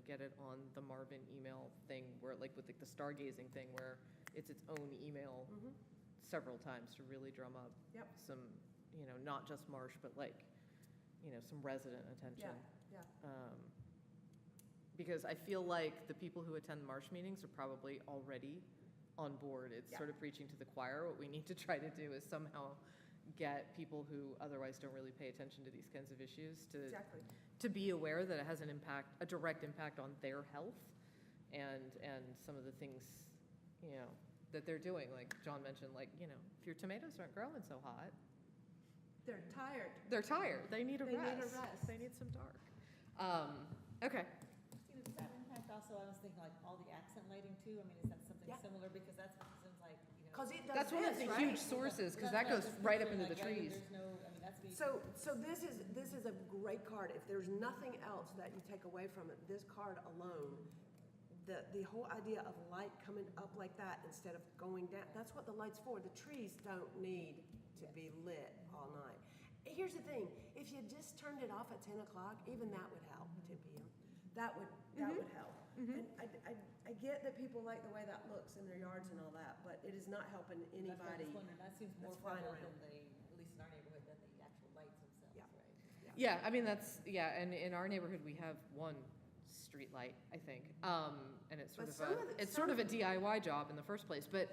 get it on the Marvin email thing where like with like the stargazing thing where it's its own email several times to really drum up Yep. some, not just marsh, but like, some resident attention. Yeah. Because I feel like the people who attend marsh meetings are probably already on board. It's Yeah. sort of preaching to the choir. What we need to try to do is somehow get people who otherwise don't really pay attention to these kinds of issues Exactly. to be aware that it has a direct impact on their health and some of the things, that they're doing. Like John mentioned, like, if your tomatoes aren't growing so hot, They're tired. they're tired. They need a They rest. need a rest. They need some dark. Okay. Does that impact also, I was thinking like all the accent lighting too, I mean, is that something Yeah. similar, because that's, it seems like, Because it does That's one of this, the right? huge sources, because That's that what I goes was right up picturing, into the like, trees. There's no, I mean, that's. So this is a great card. If there's nothing else that you take away from it, this card alone, the whole idea of light coming up like that instead of going down, that's what the light's for. The trees don't need to be lit all night. Here's the thing, if you just turned it off at 10 o'clock, even that would help, 10 p.m. That would help. And I get that people like the way that looks in their yards and all that, but it is not helping That's what I anybody. was wondering, that seems more that's flying prevalent around. than at least in our neighborhood, than the actual lights themselves, Yeah. right? Yeah, I mean, and in our neighborhood, we have one street light, I think. And it's But some of the- sort of a DIY job in the first place, but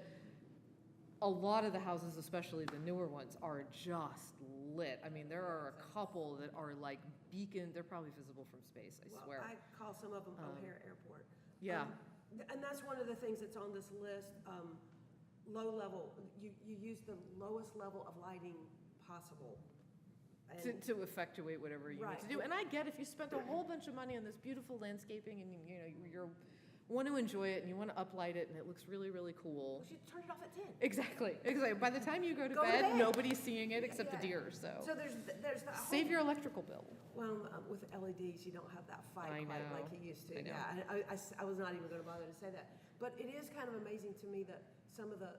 a lot of the houses, especially the newer ones, are just lit. I mean, there are a couple that are like beacon, they're probably visible from space, I Well, swear. I call some of them O'Hare Airport. Yeah. And that's one of the things that's on this list, low level, you use the lowest level of lighting possible. And- To effectuate whatever you need Right. to do. And I get if you spent a whole bunch of money on this beautiful landscaping and, you want to enjoy it and you want to uplight it and it looks really, really cool. We should turn it off at 10. Exactly. By the time you go to Go to bed, bed. nobody's seeing it except the Yeah. deer, so. So there's the whole. Save your electrical bill. Well, with LEDs, you don't have that fight I quite like know. you used to. I know. Yeah, I was not even gonna bother to say that. But it is kind of amazing to me that some of the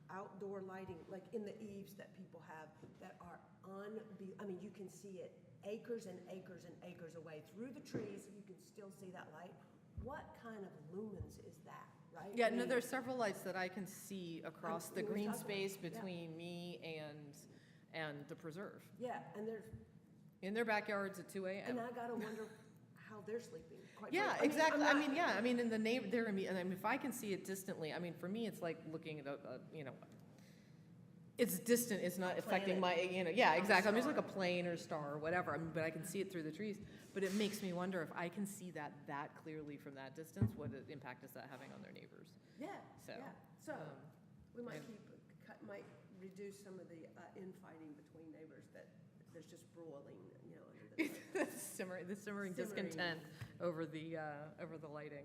outdoor lighting, like in the eaves that people have, that are I mean, you can see it acres and acres and acres away. Through the trees, you can still see that light. What kind of lumens is that, right? Yeah, I no, mean, there's several lights that I can see across the we were green talking about, space yeah. between me and the preserve. Yeah, and there's, In their backyards at 2 and a.m. I gotta wonder how they're sleeping, quite Yeah, frankly. exactly. I'm I not- mean, yeah, I mean, in the neighbor, and I mean, if I can see it distantly, I mean, for me, it's like looking at it's distant, it's not affecting my, yeah, exactly. I mean, it's like a plane or star or whatever, I mean, but I can see it through the trees. But it makes me wonder if I can see that clearly from that distance, what impact is that having on their neighbors? Yeah, So, yeah. So, we might and- might reduce some of the infighting between neighbors that there's just broiling, under the. The simmering discontent over the lighting.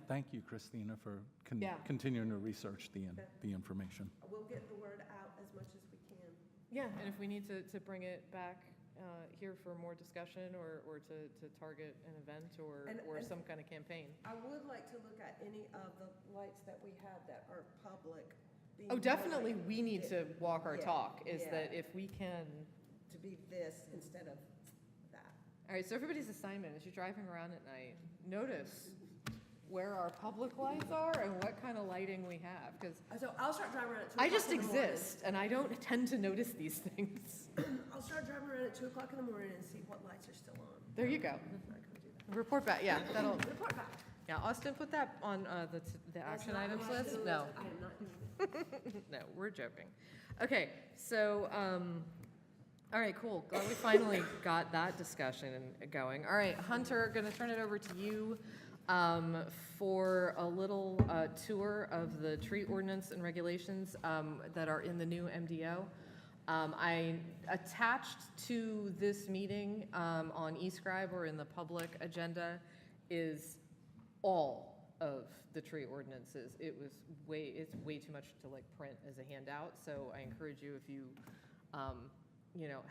Thank you, Christina, for Yeah. continuing to research the information. We'll get the word out as much as we can. Yeah, and if we need to bring it back here for more discussion or to target an event or And- some kind of campaign. I would like to look at any of the lights that we have that are public. being Oh, more definitely, like we need to walk our Yeah, talk, is yeah. that if we can. To be this instead of that. All right, so everybody's assignment, as you're driving around at night, notice where our public lights are and what kind of lighting we have, because So I'll start driving around at 2 I o'clock just in the morning. exist, and I don't tend to notice these things. I'll start driving around at 2 o'clock in the morning and see what lights are still on. There you go. I'm not gonna do that. Report back, yeah, that'll, Report back. yeah, Austin, put that on the That's action not items on my list? to-do No. list. I am not doing it. No, we're joking. Okay, so, all right, cool. Glad we finally got that discussion going. All right, Hunter, gonna turn it over to you for a little tour of the tree ordinance and regulations that are in the new MDO. I attached to this meeting on eScribe or in the public agenda is all of the tree ordinances. It's way too much to like print as a handout, so I encourage you, if you,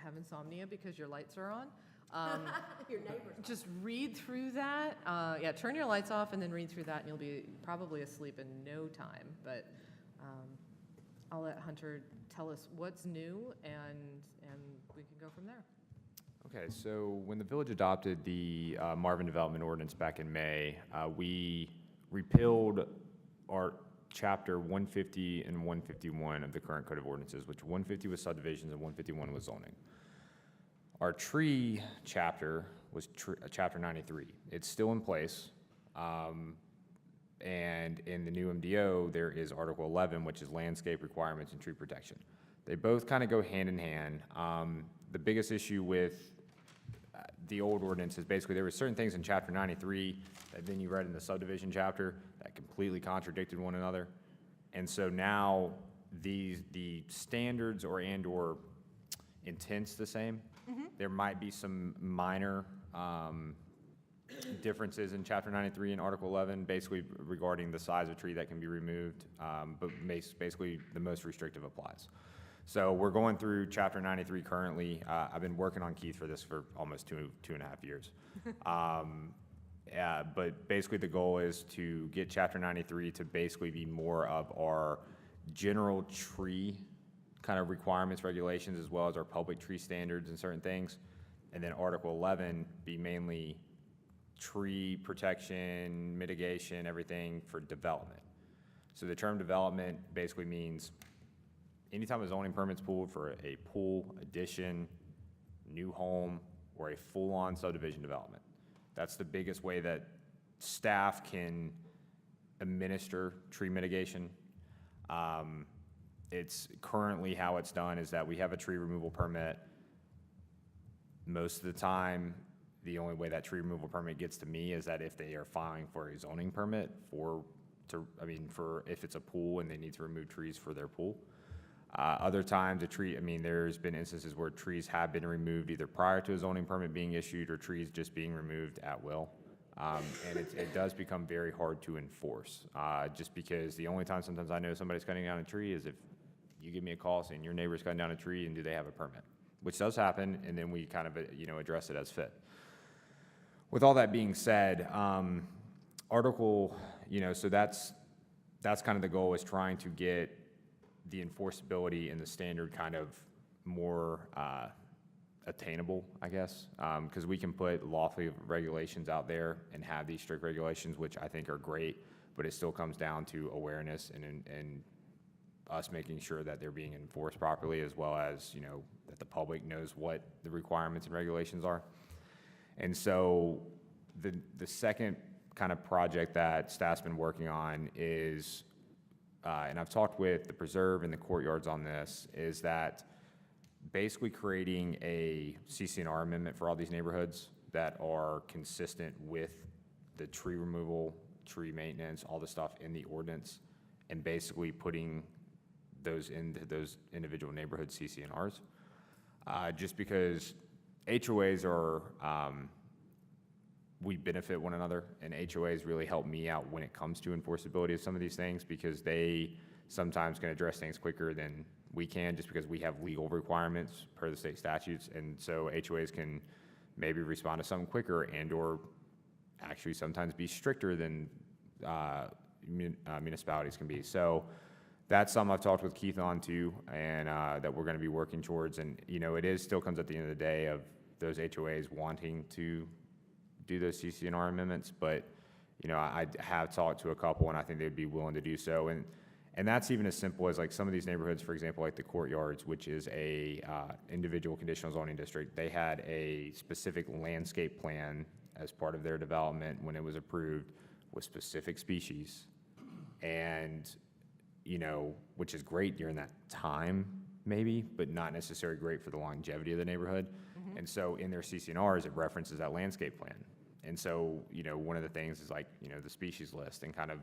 have insomnia because your lights are on, Your neighbors. Just read through that. Yeah, turn your lights off and then read through that, and you'll be probably asleep in no time. But I'll let Hunter tell us what's new, and we can go from there. Okay, so when the village adopted the Marvin Development Ordinance back in May, we repealed our chapter 150 and 151 of the current Code of Ordinances, which 150 was subdivisions and 151 was zoning. Our tree chapter was chapter 93. It's still in place. And in the new MDO, there is Article 11, which is landscape requirements and tree protection. They both kind of go hand in hand. The biggest issue with the old ordinance is basically there were certain things in chapter 93 that then you read in the subdivision chapter that completely contradicted one another. And so now the standards or intent's the same. There might be some minor differences in chapter 93 and article 11, basically regarding the size of tree that can be removed, but basically the most restrictive applies. So we're going through chapter 93 currently. I've been working on Keith for this for almost two and a half years. But basically the goal is to get chapter 93 to basically be more of our general tree kind of requirements, regulations, as well as our public tree standards and certain things. And then article 11 be mainly tree protection, mitigation, everything for development. So the term development basically means anytime a zoning permit's pulled for a pool, addition, new home, or a full-on subdivision development. That's the biggest way that staff can administer tree mitigation. It's currently how it's done is that we have a tree removal permit. Most of the time, the only way that tree removal permit gets to me is that if they are filing for a zoning permit for if it's a pool and they need to remove trees for their pool. Other times, there's been instances where trees have been removed either prior to a zoning permit being issued or trees just being removed at will. And it does become very hard to enforce, just because the only time sometimes I know somebody's cutting down a tree is if you give me a call saying your neighbor's cutting down a tree and do they have a permit, which does happen, and then we kind of, address it as fit. With all that being said, so that's kind of the goal, is trying to get the enforceability and the standard kind of more attainable, I guess, because we can put lawful regulations out there and have these strict regulations, which I think are great, but it still comes down to awareness and us making sure that they're being enforced properly, as well as, that the public knows what the requirements and regulations are. And so the second kind of project that staff's been working on is, and I've talked with the preserve and the courtyards on this, is that basically creating a CC&R amendment for all these neighborhoods that are consistent with the tree removal, tree maintenance, all the stuff in the ordinance, and basically putting those into those individual neighborhood CC&Rs. Just because HOAs are, we benefit one another, and HOAs really help me out when it comes to enforceability of some of these things, because they sometimes can address things quicker than we can, just because we have legal requirements per the state statutes, and so HOAs can maybe respond to something quicker and or actually sometimes be stricter than municipalities can be. So that's something I've talked with Keith on too, and that we're going to be working towards. And it still comes at the end of the day of those HOAs wanting to do those CC&R amendments, but I have talked to a couple, and I think they'd be willing to do so. And that's even as simple as like some of these neighborhoods, for example, like the courtyards, which is a individual conditional zoning district. They had a specific landscape plan as part of their development when it was approved with specific species, and which is great during that time maybe, but not necessarily great for the longevity of the neighborhood. Mm-hmm. And so in their CC&Rs, it references that landscape plan. And so, one of the things is like, the species list and kind of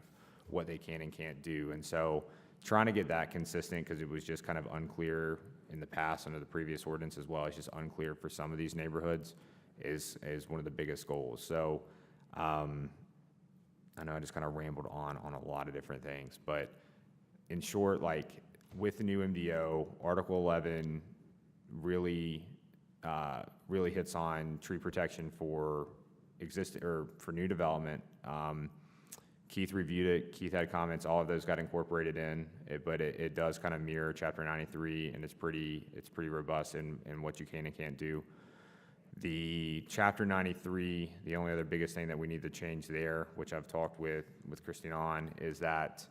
what they can and can't do. And so trying to get that consistent, because it was just kind of unclear in the past under the previous ordinance as well. It's just unclear for some of these neighborhoods is one of the biggest goals. So I know I just kind of rambled on a lot of different things, but in short, like with the new MDO, Article 11 really really hits on tree protection for for new development. Keith reviewed it, Keith had comments, all of those got incorporated in, but it does kind of mirror Chapter 93, and it's pretty robust in what you can and can't do. The Chapter 93, the only other biggest thing that we need to change there, which I've talked with Christina on, is that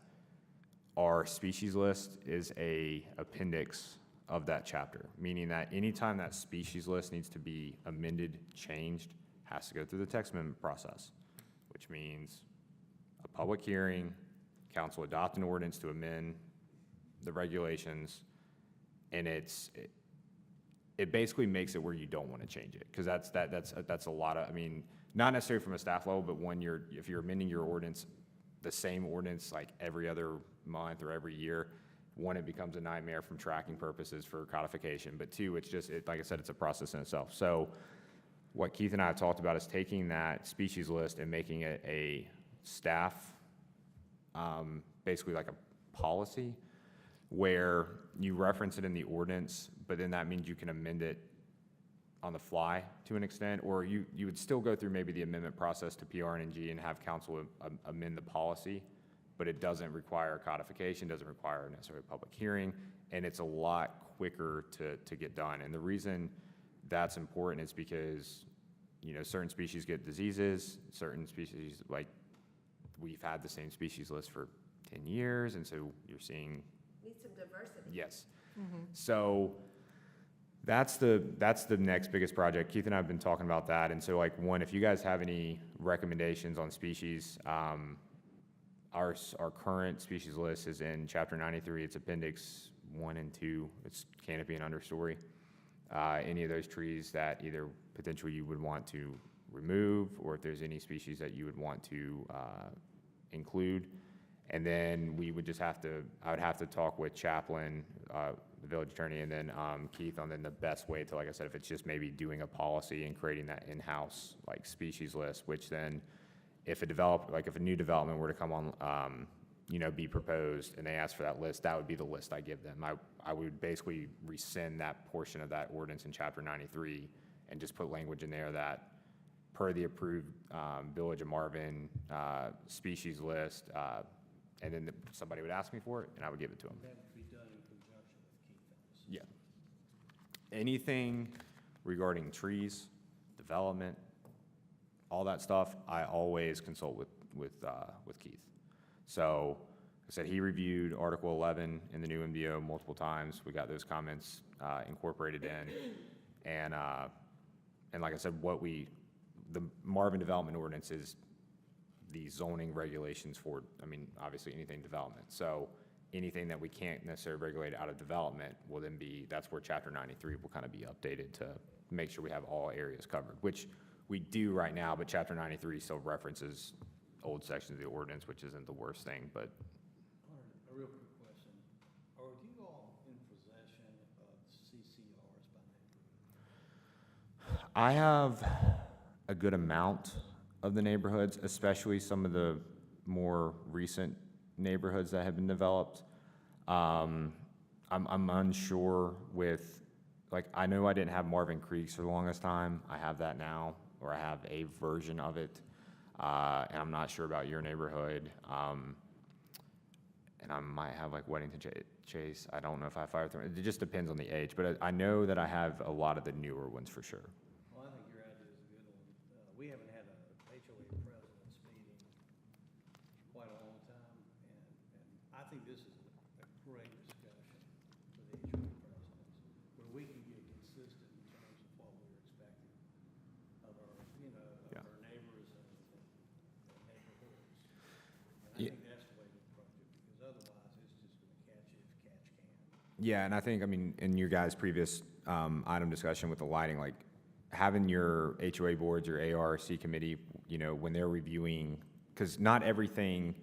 our species list is a appendix of that chapter, meaning that anytime that species list needs to be amended, changed, has to go through the text amendment process, which means a public hearing, council adopt an ordinance to amend the regulations, and it basically makes it where you don't want to change it, because that's a lot of, I mean, not necessarily from a staff level, but if you're amending your ordinance, the same ordinance like every other month or every year, one, it becomes a nightmare from tracking purposes for codification, but two, it's just, like I said, it's a process in itself. So what Keith and I have talked about is taking that species list and making it a staff, basically like a policy, where you reference it in the ordinance, but then that means you can amend it on the fly to an extent, or you would still go through maybe the amendment process to PR&G and have council amend the policy, but it doesn't require codification, doesn't require necessarily a public hearing, and it's a lot quicker to get done. And the reason that's important is because, you know, certain species get diseases, certain species, like, we've had the same species list for 10 years, and so you're seeing. Need some diversity. Yes. So that's the next biggest project. Keith and I have been talking about that, and so like one, if you guys have any recommendations on species, our current species list is in Chapter 93. It's Appendix 1 and 2. It's canopy and understory. Any of those trees that either potentially you would want to remove, or if there's any species that you would want to include. And then we would just I would have to talk with Chaplin, the village attorney, and then Keith on then the best way to, like I said, if it's just maybe doing a policy and creating that in-house like species list, which then if a new development were to come on, you know, be proposed and they ask for that list, that would be the list I give them. I would basically rescind that portion of that ordinance in Chapter 93 and just put language in there that per the approved Village of Marvin species list, and then somebody would ask me for it, and I would give it to them. That would be done in conjunction with Keith on this. Yeah. Anything regarding trees, development, all that stuff, I always consult with Keith. So, like I said, he reviewed Article 11 in the new MDO multiple times. We got those comments incorporated in, and like I said, the Marvin Development Ordinance is the zoning regulations for, I mean, obviously anything development. So anything that we can't necessarily regulate out of development will then that's where Chapter 93 will kind of be updated to make sure we have all areas covered, which we do right now, but Chapter 93 still references old sections of the ordinance, which isn't the worst thing, but. A real quick question. Are you all in possession of CCRs by neighborhood? I have a good amount of the neighborhoods, especially some of the more recent neighborhoods that have been developed. I'm unsure with, like, I know I didn't have Marvin Creeks for the longest time. I have that now, or I have a version of it. And I'm not sure about your neighborhood. And I might have like Weddington Chase. I don't know if I have Firethorn. It just depends on the age, but I know that I have a lot of the newer ones for sure. Well, I think your idea is a good one. We haven't had a HOA president's meeting in quite a long time, and I think this is a great discussion for the HOA presidents, where we can get consistent in terms of what we're expecting of our, you know, of Yeah. our neighbors and neighborhoods. And I Yeah. think that's the way to approach it, because otherwise it's just gonna catch you if catch can. Yeah, and I think, I mean, in your guys' previous item discussion with the lighting, like having your HOA boards, your ARC committee, you know, when they're reviewing, because not everything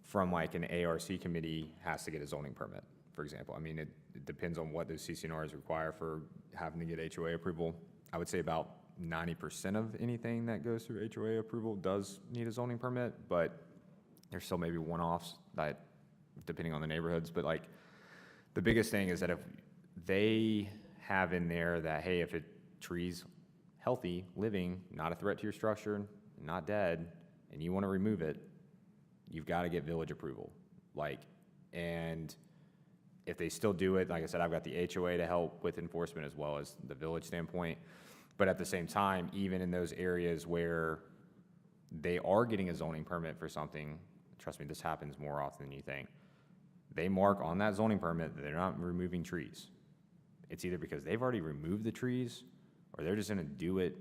from like an ARC committee has to get a zoning permit, for example. I mean, it depends on what those CCNRs require for having to get HOA approval. I would say about 90% of anything that goes through HOA approval does need a zoning permit, but there's still maybe one-offs that, depending on the neighborhoods, but like, the biggest thing is that if they have in there that, hey, if it tree's healthy, living, not a threat to your structure, not dead, and you want to remove it, you've got to get village approval. Like, and if they still do it, like I said, I've got the HOA to help with enforcement as well as the village standpoint. But at the same time, even in those areas where they are getting a zoning permit for something, trust me, this happens more often than you think, they mark on that zoning permit that they're not removing trees. It's either because they've already removed the trees or they're just gonna do it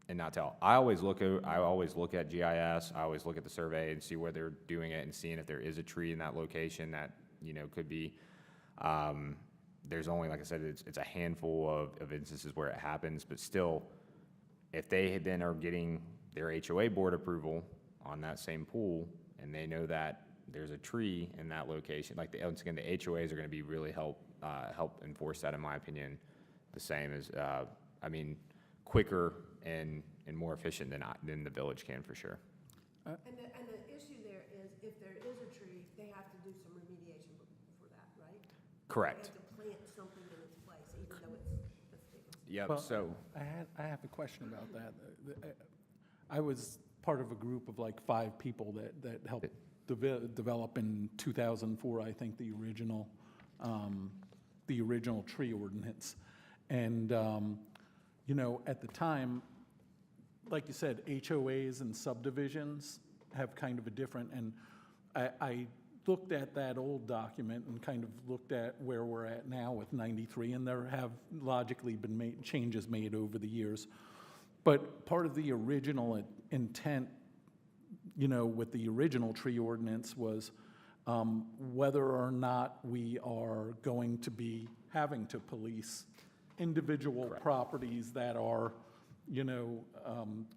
and not tell. I always look at GIS, I always look at the survey and see where they're doing it and seeing if there is a tree in that location that, you know, could be, there's only, like I said, it's a handful of instances where it happens, but still, if they then are getting their HOA board approval on that same pool, and they know that there's a tree in that location, like, once again, the HOAs are gonna be really help enforce that, in my opinion, the same as, quicker and more efficient than the village can, for sure. And the issue there is, if there is a tree, they have to do some remediation for that, right? Correct. They have to plant something in its place, even though it's. Yep, Well, so, I have a question about that. I was part of a group of like 5 people that helped develop in 2004, I think, the original tree ordinance. And, you know, at the time, like you said, HOAs and subdivisions have kind of a different, and I looked at that old document and kind of looked at where we're at now with 93, and there have logically been changes made over the years. But part of the original intent, you know, with the original tree ordinance was whether or not we are going to be having to police individual properties that are, you know,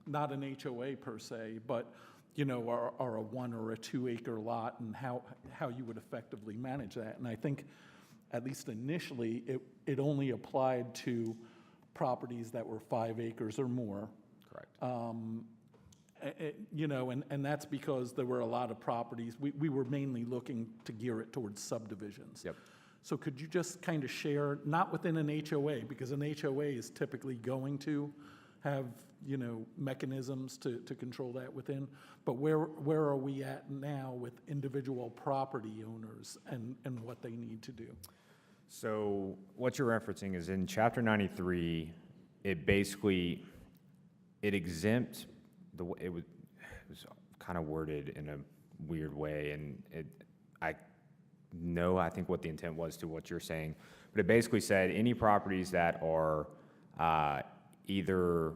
not an HOA per se, but, you know, are a 1 or a 2 acre lot, and how you would effectively manage that. And I think, at least initially, it only applied to properties that were 5 acres or more. correct. You know, and that's because there were a lot of properties. We were mainly looking to gear it towards subdivisions. Yep. So could you just kind of share, not within an HOA, because an HOA is typically going to have, you know, mechanisms to control that within, but where are we at now with individual property owners and what they need to do? So what you're referencing is in Chapter 93, it basically, it exempt, it was kind of worded in a weird way, and I think what the intent was to what you're saying, but it basically said any properties that are either,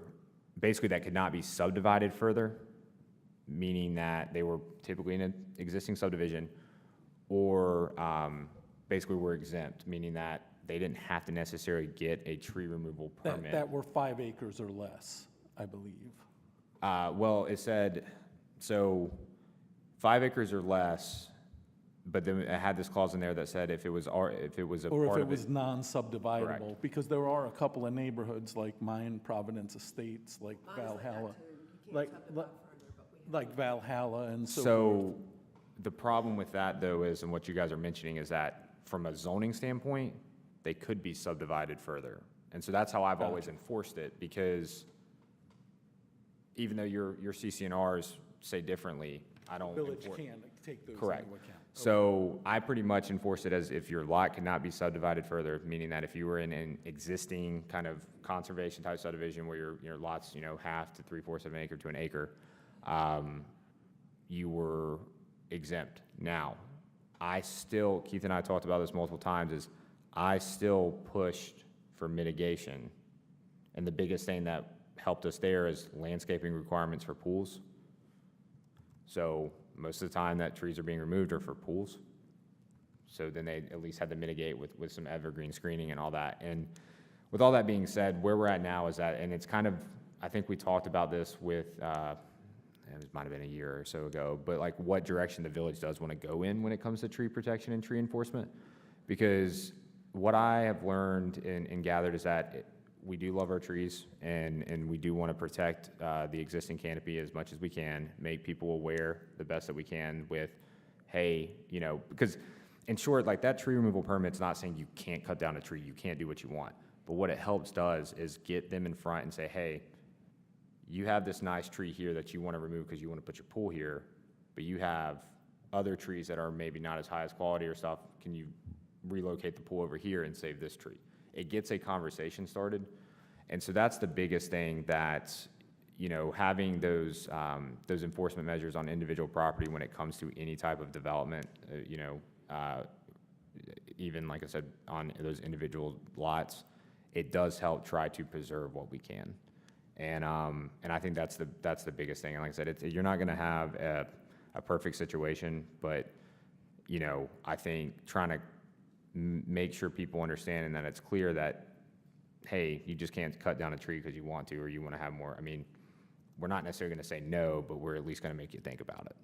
basically that could not be subdivided further, meaning that they were typically in an existing subdivision, or basically were exempt, meaning that they didn't have to necessarily get a tree removal permit. That were 5 acres or less, I believe. Well, it said, so 5 acres or less, but then it had this clause in there that said if it was a Or part if of it was it. non-subdividable, Correct. because there are a couple of neighborhoods like mine, Providence Estates, like Valhalla, like Valhalla and so forth. So the problem with that, though, is, and what you guys are mentioning, is that from a zoning standpoint, they could be subdivided further. And so that's how I've always enforced it, because even though your CCNRs say differently, I don't Village enforce. can take those into Correct. account. So I pretty much enforce it as if your lot could not be subdivided further, meaning that if you were in an existing kind of conservation type subdivision where your lot's, you know, half to 3/4 of an acre to an acre, you were exempt. Now, Keith and I talked about this multiple times, is I still pushed for mitigation. And the biggest thing that helped us there is landscaping requirements for pools. So most of the time that trees are being removed are for pools. So then they at least had to mitigate with some evergreen screening and all that. And with all that being said, where we're at now is that, and it's kind of, I think we talked about this with, it might have been a year or so ago, but like what direction the village does want to go in when it comes to tree protection and tree enforcement. Because what I have learned and gathered is that we do love our trees, and we do want to protect the existing canopy as much as we can, make people aware the best that we can with, hey, you know, because in short, like that tree removal permit's not saying you can't cut down a tree, you can't do what you want, But what it helps does is get them in front and say, hey, you have this nice tree here that you want to remove because you want to put your pool here, but you have other trees that are maybe not as high as quality or stuff. Can you relocate the pool over here and save this tree? It gets a conversation started. And so that's the biggest thing that, you know, having those enforcement measures on individual property when it comes to any type of development, even like I said, on those individual lots, it does help try to preserve what we can. And I think that's the biggest thing. And like I said, you're not going to have a perfect situation, but, you know, I think trying to make sure people understand and that it's clear that, hey, you just can't cut down a tree because you want to or you want to have more. I mean, we're not necessarily going to say no, but we're at least going to make you think about it.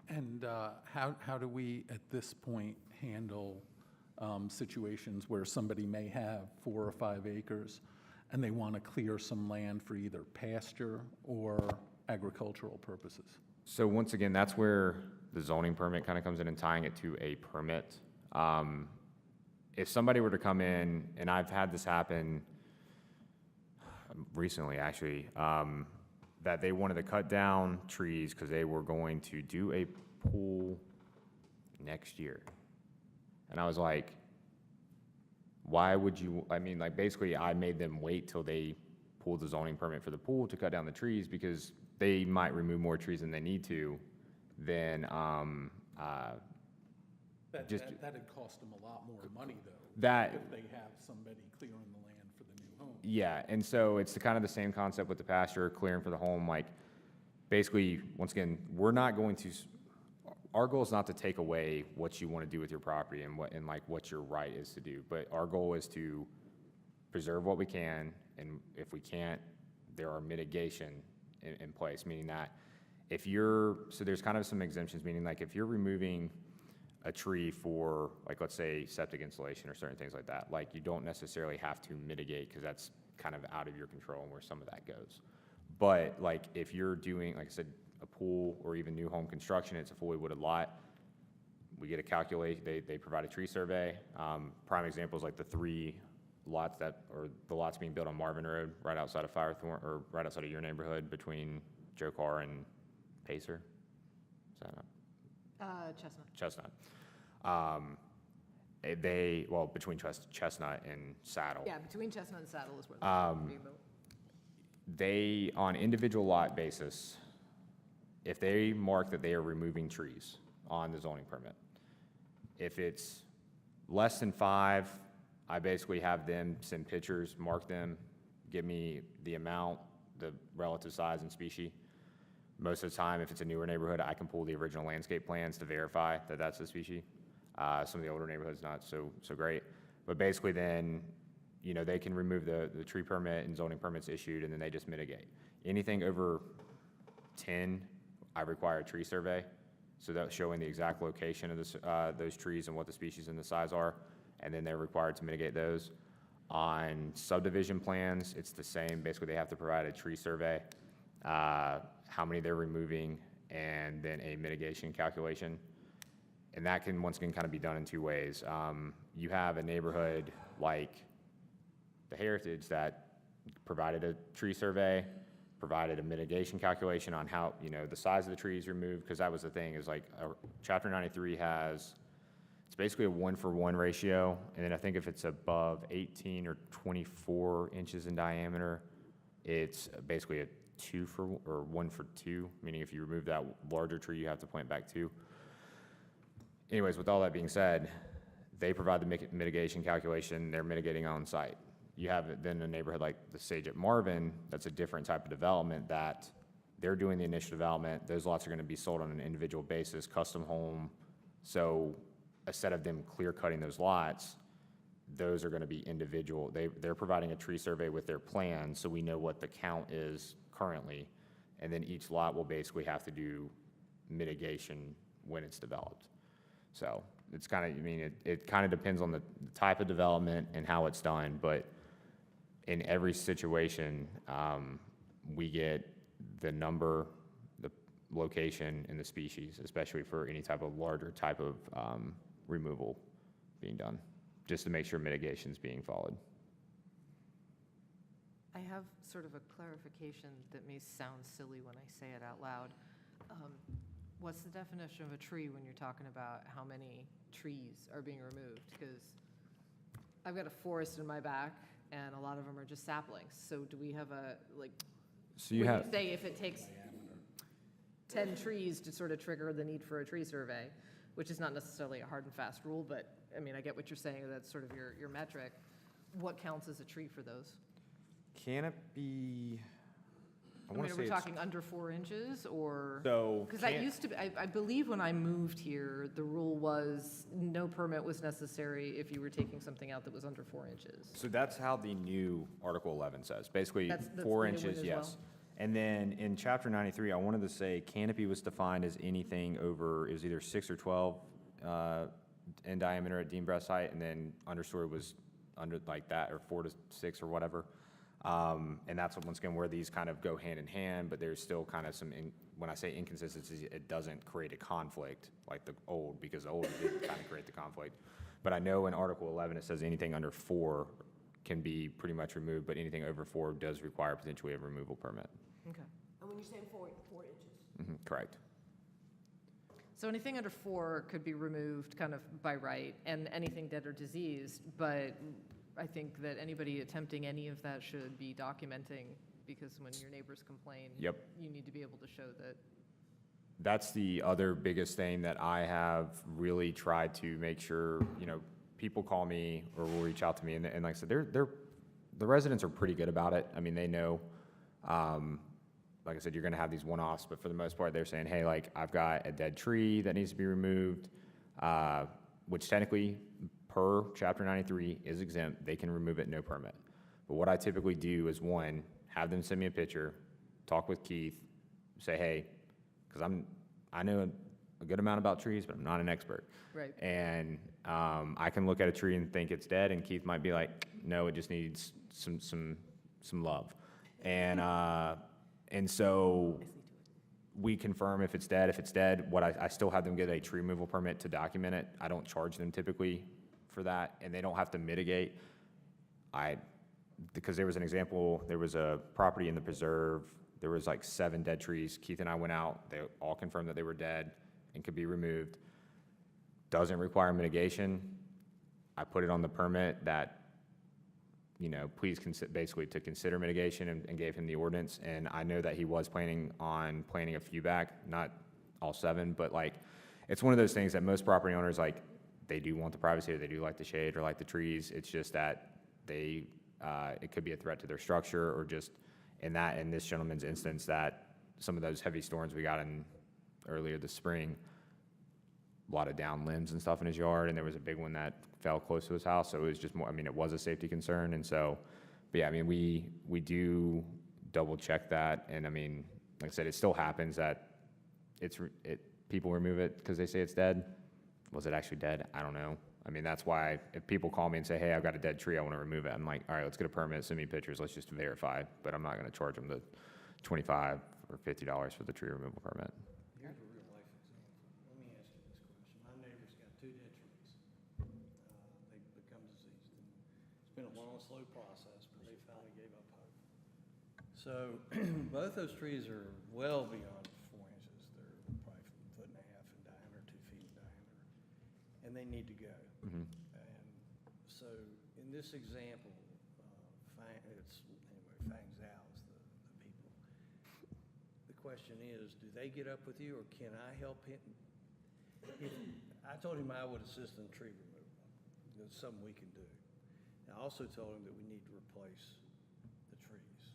And how do we, at this point, handle situations where somebody may have 4 or 5 acres and they want to clear some land for either pasture or agricultural purposes? So once again, that's where the zoning permit kind of comes in and tying it to a permit. If somebody were to come in, and I've had this happen recently actually, that they wanted to cut down trees because they were going to do a pool next year. And I was like, why would you, I mean, like basically I made them wait till they pulled the zoning permit for the pool to cut down the trees because they might remove more trees than they need to, then That'd cost them a lot more money, though. That- If they have somebody clearing the land for the new home. Yeah, and so it's kind of the same concept with the pasture, clearing for the home, like, basically, once again, we're not going to, our goal is not to take away what you want to do with your property and what your right is to do, but our goal is to preserve what we can, and if we can't, there are mitigation in place, meaning that so there's kind of some exemptions, meaning like if you're removing a tree for, like, let's say septic installation or certain things like that, like you don't necessarily have to mitigate because that's kind of out of your control and where some of that goes. But like if you're doing, like I said, a pool or even new home construction, it's a fully wooded lot, we get a calculation, they provide a tree survey. Prime example is like the 3 lots or the lots being built on Marvin Road, right outside of Firethorn, or right outside of your neighborhood between Joe Carr and Pacer. Is that not? Chestnut. Chestnut. Between Chestnut and Saddle. Yeah, between Chestnut and Saddle is where they're being built. They, on individual lot basis, if they mark that they are removing trees on the zoning permit, if it's less than 5, I basically have them send pictures, mark them, give me the amount, the relative size and species. Most of the time, if it's a newer neighborhood, I can pull the original landscape plans to verify that that's the species. Some of the older neighborhoods, not so great. But basically then, you know, they can remove the tree permit and zoning permits issued, and then they just mitigate. Anything over 10, I require a tree survey. So that's showing the exact location of those trees and what the species and the size are, and then they're required to mitigate those. On subdivision plans, it's the same. Basically, they have to provide a tree survey, how many they're removing, and then a mitigation calculation. And that can, once again, kind of be done in 2 ways. You have a neighborhood like the Heritage that provided a tree survey, provided a mitigation calculation on how, you know, the size of the trees removed, because that was the thing, is like Chapter 93 has, it's basically a 1-for-1 ratio, and then I think if it's above 18 or 24 inches in diameter, it's basically a 1-for-2, meaning if you remove that larger tree, you have to plant back 2. Anyways, with all that being said, they provide the mitigation calculation, they're mitigating on site. You have then a neighborhood like the Sage at Marvin, that's a different type of development that they're doing the initial development. Those lots are going to be sold on an individual basis, custom home. So instead of them clear cutting those lots, those are going to be individual. They're providing a tree survey with their plan, so we know what the count is currently. And then each lot will basically have to do mitigation when it's developed. So it's kind of, I mean, it kind of depends on the type of development and how it's done, but in every situation, we get the number, the location, and the species, especially for any type of larger type of removal being done. just to make sure mitigation's being followed. I have sort of a clarification that may sound silly when I say it out loud. What's the definition of a tree when you're talking about how many trees are being removed? Because I've got a forest in my back, and a lot of them are just saplings. So do we have a, like, So you when have, you say if it takes 10 trees to sort of trigger the need for a tree survey, which is not necessarily a hard and fast rule, but, I mean, I get what you're saying, that's sort of your metric. What counts as a tree for those? canopy, I I want mean, to are say we it's, talking under 4 inches, or? so. Because that used to be, I believe when I moved here, the rule was no permit was necessary if you were taking something out that was under 4 inches. So that's how the new Article 11 says, basically That's the 4 new one inches, as yes. well? And then in Chapter 93, I wanted to say canopy was defined as anything over, it was either 6 or 12 in diameter at deemed breast height, and then understory was under like that, or 4 to 6 or whatever. And that's once again where these kind of go hand in hand, but there's still kind of some, when I say inconsistencies, it doesn't create a conflict like the old, because the old did kind of create the conflict. But I know in Article 11, it says anything under 4 can be pretty much removed, but anything over 4 does require potentially a removal permit. Okay. And when you're saying 4 inches, Correct. So anything under 4 could be removed kind of by right, and anything dead or diseased, but I think that anybody attempting any of that should be documenting, because when your neighbors complain, Yep. you need to be able to show that. That's the other biggest thing that I have really tried to make sure, you know, people call me or will reach out to me, and like I said, the residents are pretty good about it. I mean, they know, like I said, you're gonna have these one-offs, but for the most part, they're saying, hey, like, I've got a dead tree that needs to be removed, which technically, per Chapter 93, is exempt. They can remove it, no permit. But what I typically do is, one, have them send me a picture, talk with Keith, say, hey, because I know a good amount about trees, but I'm not an expert. Right. And I can look at a tree and think it's dead, and Keith might be like, no, it just needs some love. And so we confirm if it's dead. If it's dead, I still have them get a tree removal permit to document it. I don't charge them typically for that, and they don't have to mitigate. Because there was an example, there was a property in the preserve, there was like 7 dead trees. Keith and I went out, they all confirmed that they were dead and could be removed. Doesn't require mitigation. I put it on the permit that, you know, please basically to consider mitigation, and gave him the ordinance. And I know that he was planning on planting a few back, not all 7, but like, it's one of those things that most property owners, like, they do want the privacy, or they do like the shade or like the trees. It's just that it could be a threat to their structure, or just in this gentleman's instance, that some of those heavy storms we got in earlier this spring, a lot of down limbs and stuff in his yard, and there was a big one that fell close to his house. So it was just more, I mean, it was a safety concern. And so, but yeah, I mean, we do double check that. And I mean, like I said, it still happens that people remove it because they say it's dead. Was it actually dead? I don't know. I mean, that's why if people call me and say, hey, I've got a dead tree, I want to remove it, I'm like, all right, let's get a permit, send me pictures, let's just verify. But I'm not going to charge them the $25 or $50 for the tree removal permit. Here's a real life example. Let me ask you this question. My neighbor's got 2 dead trees. They've become diseased. And it's been a long, slow process, but they finally gave up hope. So both those trees are well beyond 4 inches. They're probably 1.5 feet in diameter, 2 feet in diameter, and they need to go. And so in this example, Fangs Al is the people. The question is, do they get up with you, or can I help him? I told him I would assist in tree removal. There's something we can do. I also told him that we need to replace the trees.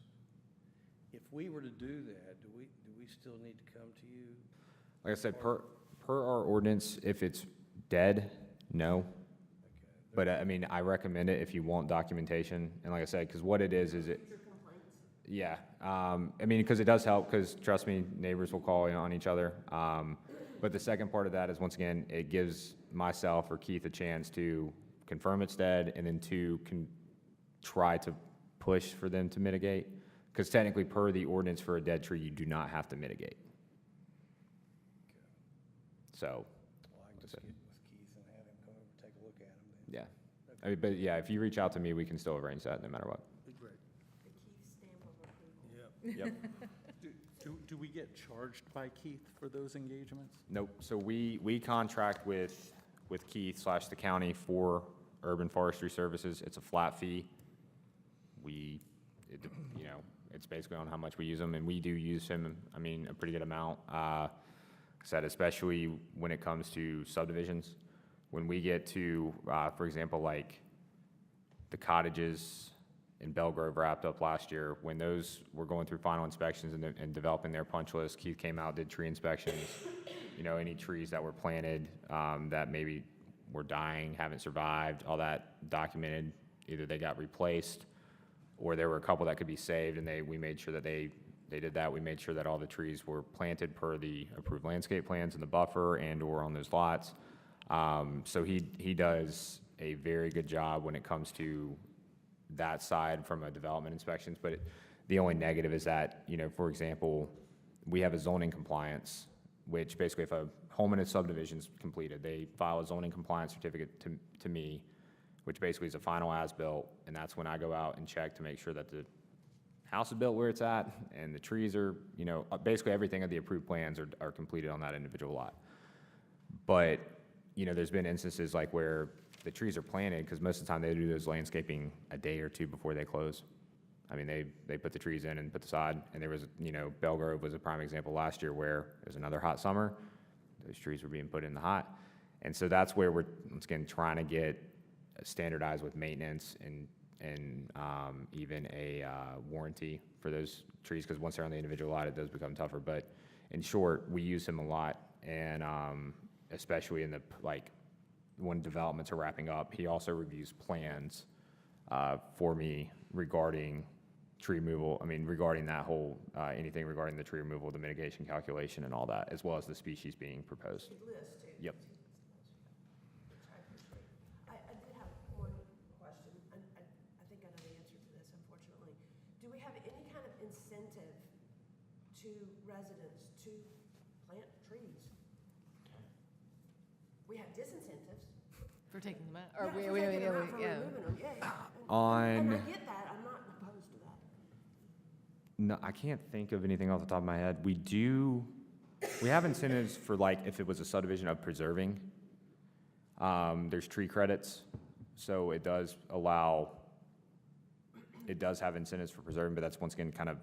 If we were to do that, do we still need to come to you? Like I said, per our ordinance, if it's dead, no. But I mean, I recommend it if you want documentation. And like I said, because what it is it, yeah. I mean, because it does help, because trust me, neighbors will call on each other. But the second part of that is, once again, it gives myself or Keith a chance to confirm it's dead, and then 2, can try to push for them to mitigate. Because technically, per the ordinance for a dead tree, you do not have to mitigate. So, Well, I can just get with Keith and have him come over and take a look at them then. yeah. I mean, but yeah, if you reach out to me, we can still arrange that no matter what. Be great. The Keith stamp of approval. Yep. Yep. Do we get charged by Keith for those engagements? Nope. So we contract with Keith/the county for urban forestry services. It's a flat fee. You know, it's basically on how much we use them, and we do use him, I mean, a pretty good amount. Said, especially when it comes to subdivisions. When we get to, for example, like the cottages in Belgrove wrapped up last year, when those were going through final inspections and developing their punch list, Keith came out, did tree inspections. You know, any trees that were planted that maybe were dying, haven't survived, all that documented. Either they got replaced, or there were a couple that could be saved, and we made sure that they did that. We made sure that all the trees were planted per the approved landscape plans in the buffer and/or on those lots. So he does a very good job when it comes to that side from a development inspections, but the only negative is that, you know, for example, we have a zoning compliance, which basically if a home in a subdivision is completed, they file a zoning compliance certificate to me, which basically is a final as-built, and that's when I go out and check to make sure that the house is built where it's at, and the trees are, you know, basically everything of the approved plans are completed on that individual lot. But, you know, there's been instances like where the trees are planted, because most of the time they do those landscaping a day or two before they close. I mean, they put the trees in and put the sod, and there was, you know, Belgrove was a prime example last year where there's another hot summer, those trees were being put in the hot. And so that's where we're, once again, trying to get standardized with maintenance and even a warranty for those trees, because once they're on the individual lot, it does become tougher. But in short, we use him a lot, and especially in the, like, when developments are wrapping up, he also reviews plans for me regarding tree removal, I mean, regarding that whole, anything regarding the tree removal, the mitigation calculation and all that, as well as the species being proposed. List too. Yep. Which I appreciate. I did have one question, and I think I know the answer to this, unfortunately. Do we have any kind of incentive to residents to plant trees? We have disincentives. For taking them out, Yeah, for taking them out, for removing them, yeah. And I get that, I'm not opposed to that. No, I can't think of anything off the top of my head. We have incentives for, like, if it was a subdivision of preserving. There's tree credits, so it does have incentives for preserving, but that's once again kind of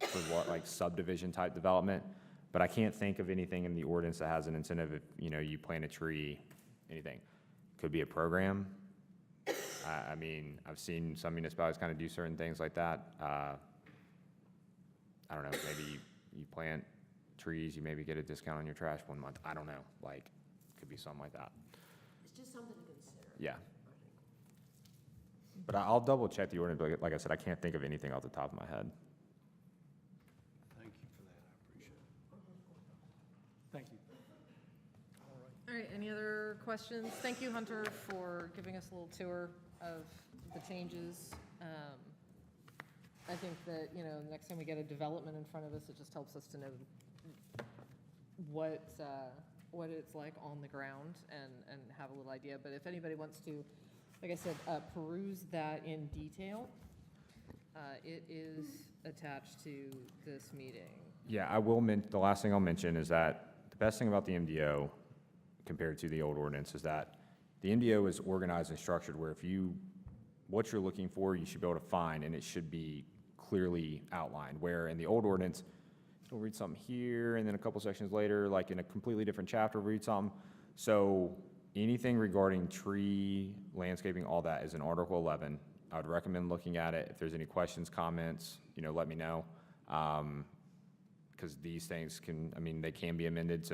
for what, like subdivision type development. But I can't think of anything in the ordinance that has an incentive if, you know, you plant a tree, anything. Could be a program. I mean, I've seen some municipalities kind of do certain things like that. I don't know, maybe you plant trees, you maybe get a discount on your trash 1 month. I don't know, like, could be something like that. It's just something to consider. Yeah. I think. But I'll double check the ordinance, but like I said, I can't think of anything off the top of my head. Thank you for that, I appreciate it. Thank you. All right, any other questions? Thank you, Hunter, for giving us a little tour of the changes. I think that, you know, next time we get a development in front of us, it just helps us to know what it's like on the ground and have a little idea. But if anybody wants to, like I said, peruse that in detail, it is attached to this meeting. Yeah, I will the last thing I'll mention is that the best thing about the MDO compared to the old ordinance is that the MDO is organized and structured where what you're looking for, you should be able to find, and it should be clearly outlined, where in the old ordinance, you'll read something here, and then a couple sections later, like in a completely different chapter, read something. So anything regarding tree, landscaping, all that is in Article 11. I would recommend looking at it. If there's any questions, comments, you know, let me know. Because these things they can be amended,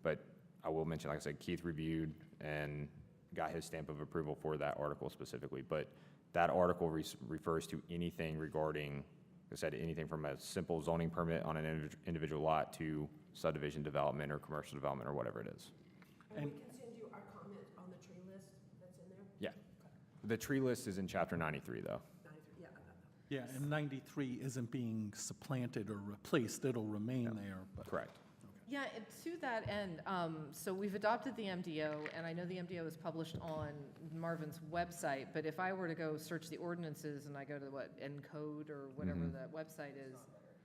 but I will mention, like I said, Keith reviewed and got his stamp of approval for that article specifically. But that article refers to anything regarding, like I said, anything from a simple zoning permit on an individual lot to subdivision development or commercial development or whatever it is. And we can send you our comments on the tree list that's in there? Yeah. The tree list is in Chapter 93, though. 93, yeah, I got that. Yeah, and 93 isn't being supplanted or replaced, it'll remain there, but. Correct. Okay. Yeah, and to that end, so we've adopted the MDO, and I know the MDO is published on Marvin's website, but if I were to go search the ordinances and I go to what, Encode or whatever that website is,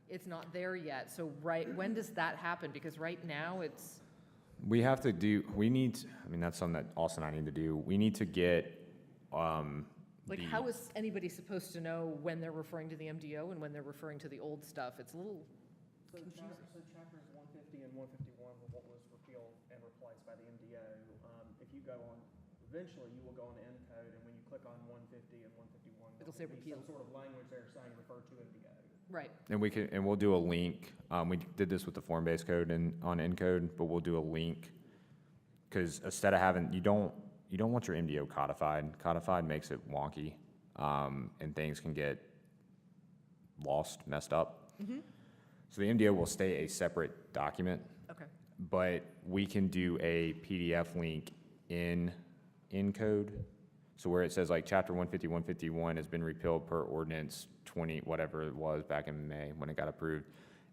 it's not there yet. So when does that happen? Because right now it's, We have to do, we need, I mean, that's something that Austin and I need to do. We need to get, like, how is anybody supposed to know when they're referring to the MDO and when they're referring to the old stuff? It's a little, So chapters 150 and 151 were what was repealed and replaced by the MDO. If you go on, eventually you will go on Encode, and when you click on 150 and 151, It'll say there'll be repealed. some sort of language there saying refer to MDO. right. and we'll do a link. We did this with the form-based code and on Encode, but we'll do a link. Because instead of having, you don't want your MDO codified. Codified makes it wonky, and things can get lost, messed up. So the MDO will stay a separate document, Okay. but we can do a PDF link in Encode. So where it says like chapter 150, 151 has been repealed per ordinance 20, whatever it was back in May when it got approved,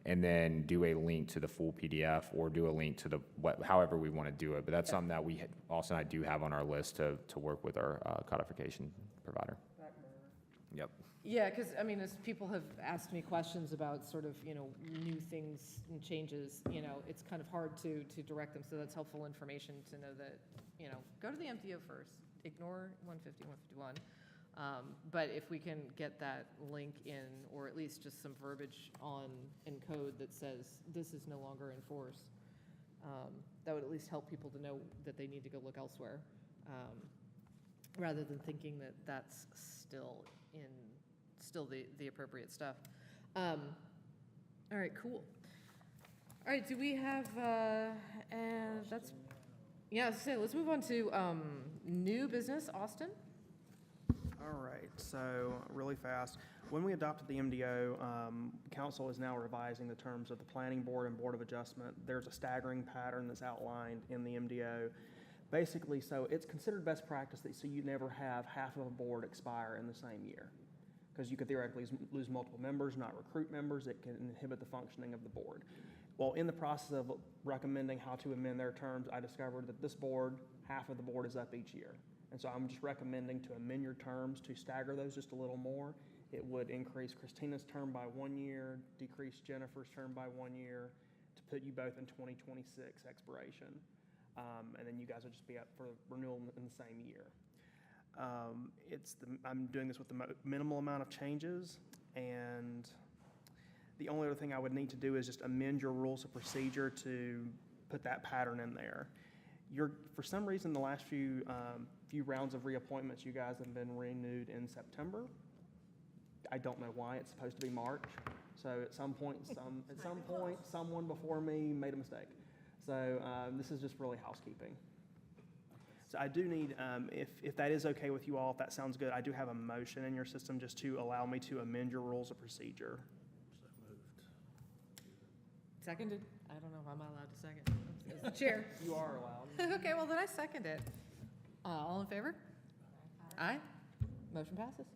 and then do a link to the full PDF or do a link to the, however we want to do it. But that's something that Austin and I do have on our list to work with our codification provider. Yep. Yeah, because, I mean, as people have asked me questions about sort of, new things and changes, it's kind of hard to direct them, so that's helpful information to know that, go to the MDO first, ignore 150, 151. But if we can get that link in, or at least just some verbiage in code that says this is no longer in force, that would at least help people to know that they need to go look elsewhere, rather than thinking that that's still the appropriate stuff. All right, cool. All right, do we have, that's, yeah, so let's move on to new business, Austin. All right, so really fast. When we adopted the MDO, council is now revising the terms of the planning board and board of adjustment. There's a staggering pattern that's outlined in the MDO. Basically, so it's considered best practice that so you never have half of a board expire in the same year, because you could theoretically lose multiple members, not recruit members. It can inhibit the functioning of the board. Well, in the process of recommending how to amend their terms, I discovered that this board, half of the board is up each year. And so I'm just recommending to amend your terms to stagger those just a little more. It would increase Christina's term by 1 year, decrease Jennifer's term by 1 year, to put you both in 2026 expiration. And then you guys will just be up for renewal in the same year. I'm doing this with the minimal amount of changes, and the only other thing I would need to do is just amend your rules of procedure to put that pattern in there. For some reason, the last few rounds of reappointments, you guys have been renewed in September. I don't know why. It's supposed to be March. So at some point, someone before me made a mistake. So this is just really housekeeping. So I do need, if that is okay with you all, if that sounds good, I do have a motion in your system just to allow me to amend your rules of procedure. Seconded? I don't know if I'm allowed to second. As the chair. You are allowed. Okay, well, then I second it. All in favor? Aye. Motion passes.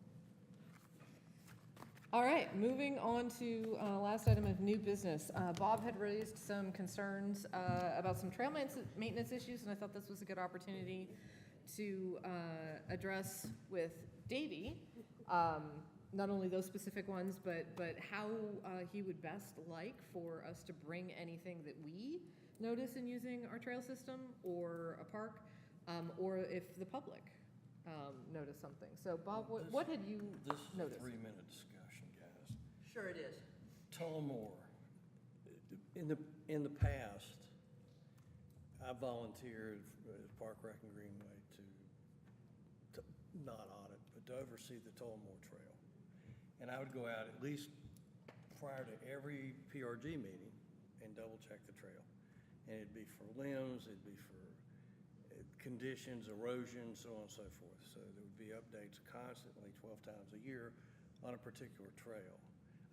All right, moving on to last item of new business. Bob had raised some concerns about some trail maintenance issues, and I thought this was a good opportunity to address with Davey, not only those specific ones, but how he would best like for us to bring anything that we notice in using our trail system or a park, or if the public notice something. So Bob, what had you noticed? This is a 3-minute discussion, guys. Sure it is. Tullamore, in the past, I volunteered as Park Rec and Greenway to not audit, but to oversee the Tullamore Trail. And I would go out at least prior to every PR&G meeting and double check the trail. And it'd be for limbs, it'd be for conditions, erosion, so on and so forth. So there would be updates constantly 12 times a year on a particular trail.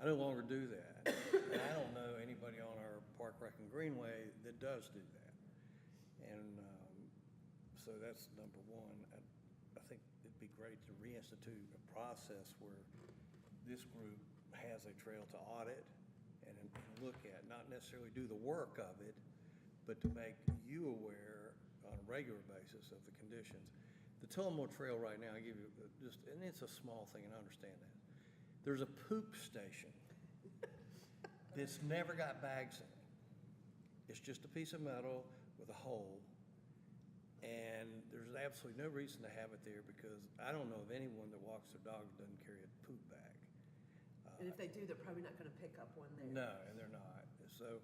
I no longer do that. And I don't know anybody on our Park Rec and Greenway that does do that. And so that's number one. I think it'd be great to reinstitute a process where this group has a trail to audit and look at, not necessarily do the work of it, but to make you aware on a regular basis of the conditions. The Tullamore Trail right now, I give you just, and it's a small thing, and I understand that. There's a poop station that's never got bags in it. It's just a piece of metal with a hole. And there's absolutely no reason to have it there because I don't know of anyone that walks their dog that doesn't carry a poop bag. And if they do, they're probably not gonna pick up one there. No, and they're not. So,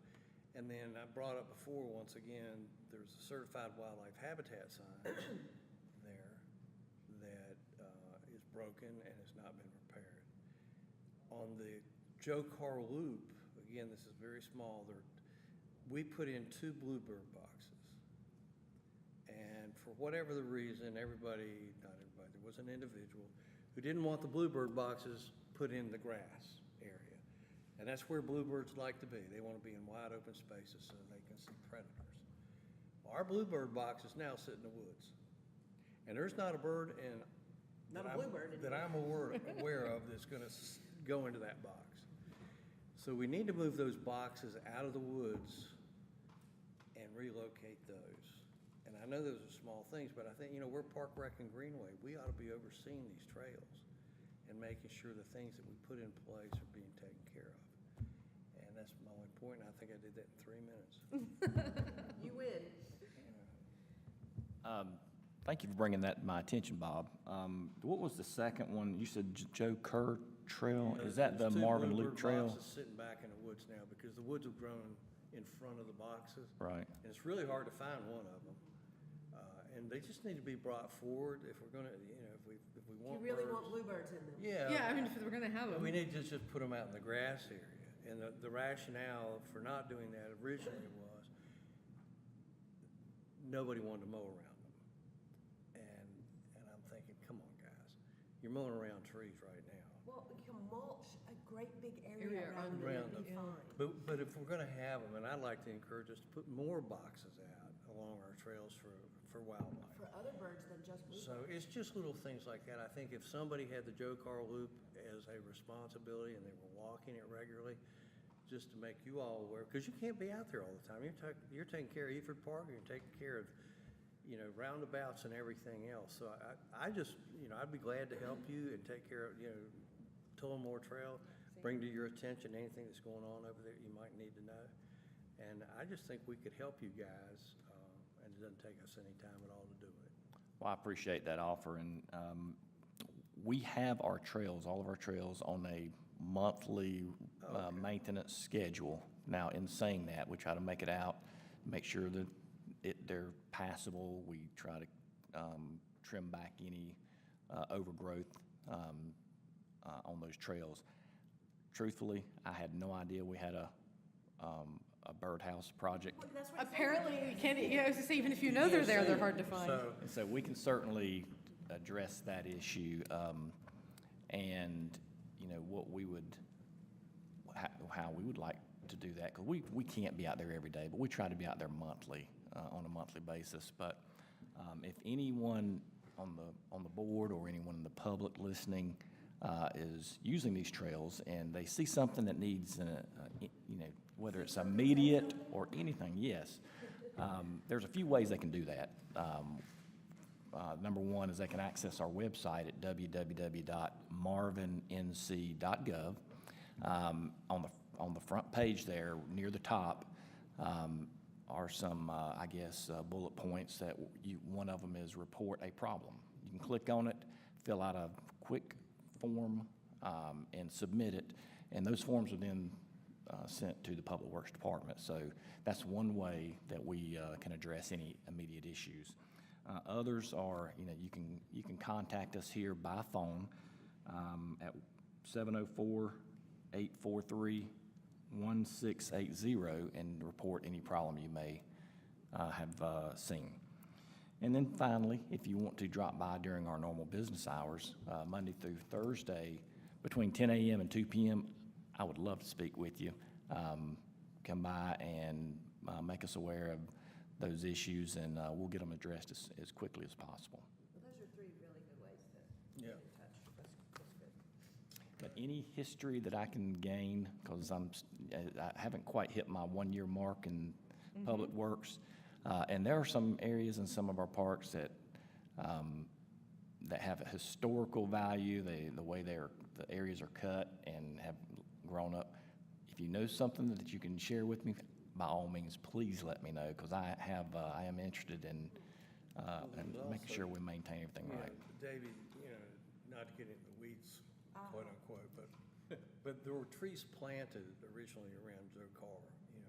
and then I brought up before, once again, there's a certified wildlife habitat sign there that is broken and has not been repaired. On the Joe Carl Loop, again, this is very small, we put in 2 bluebird boxes. And for whatever the reason, not everybody, there was an individual who didn't want the bluebird boxes put in the grass area. And that's where bluebirds like to be. They want to be in wide open spaces so they can see predators. Well, our bluebird boxes now sit in the woods. And there's not a bird Not a bluebird that I'm aware of that's going to go into that box. So we need to move those boxes out of the woods and relocate those. And I know those are small things, but I think, we're Park Rec and Greenway. We ought to be overseeing these trails and making sure the things that we put in place are being taken care of. And that's my only point, and I think I did that in 3 minutes. You win. Thank you for bringing that to my attention, Bob. What was the second one? You said Joe Kerr Trail? Is that the There's 2 Marvin Loop bluebird Trail? boxes sitting back in the woods now because the woods have grown in front of the boxes. Right. And it's really hard to find one of them. And they just need to be brought forward if we're gonna, if we You want really birds. want bluebirds in them. Yeah. Yeah, I mean, if we're gonna have them. We need to just put them out in the grass area. And the rationale for not doing that originally was nobody wanted to mow around them. And I'm thinking, come on, guys, you're mowing around trees right now. Well, we can mulch a great big Area area around them, around it'll be them. fine. But if we're gonna have them, and I'd like to encourage us to put more boxes out along our trails for wildlife. For other birds than just So bluebirds. it's just little things like that. I think if somebody had the Joe Carl Loop as a responsibility and they were walking it regularly, just to make you all aware, because you can't be out there all the time. You're taking care of Eford Park, you're taking care of, roundabouts and everything else. So I just, I'd be glad to help you and take care of, Tullamore Trail, bring to your attention anything that's going on over there you might need to know. And I just think we could help you guys, and it doesn't take us any time at all to do it. Well, I appreciate that offer, and we have our trails, all of our trails, on a monthly maintenance schedule. Now, in saying that, we try to make it out, make sure that they're passable. We try to trim back any overgrowth on those trails. Truthfully, I had no idea we had a birdhouse project. Well, that's what I'm saying. Apparently, you can't, I was gonna say, even if you know they're there, they're hard to find. So, And so we can certainly address that issue, and, what we would, how we would like to do that, because we can't be out there every day, but we try to be out there monthly, on a monthly basis. But if anyone on the board or anyone in the public listening is using these trails and they see something that needs, whether it's immediate or anything, yes, there's a few ways they can do that. Number one is they can access our website at www.marvinnc.gov. On the front page there, near the top, are some, bullet points that one of them is report a problem. You can click on it, fill out a quick form, and submit it, and those forms are then sent to the Public Works Department. So that's one way that we can address any immediate issues. Others are, you can contact us here by phone at 704-843-1680 and report any problem you may have seen. And then finally, if you want to drop by during our normal business hours, Monday through Thursday, between 10 a.m. and 2 p.m., I would love to speak with you. Come by and make us aware of those issues, and we'll get them addressed as quickly as possible. Well, those are 3 really good ways to Yeah. get in touch. That's good. But any history that I can gain, because I haven't quite hit my 1-year mark, and Public Works. And there are some areas in some of our parks that, that have a historical value, the way the areas are cut and have grown up. If you know something that you can share with me, by all means, please let me know, because I am interested in making sure we maintain everything Yeah, right. Davey, not to get into the weeds, quote unquote, but there were trees planted originally around Zokar, and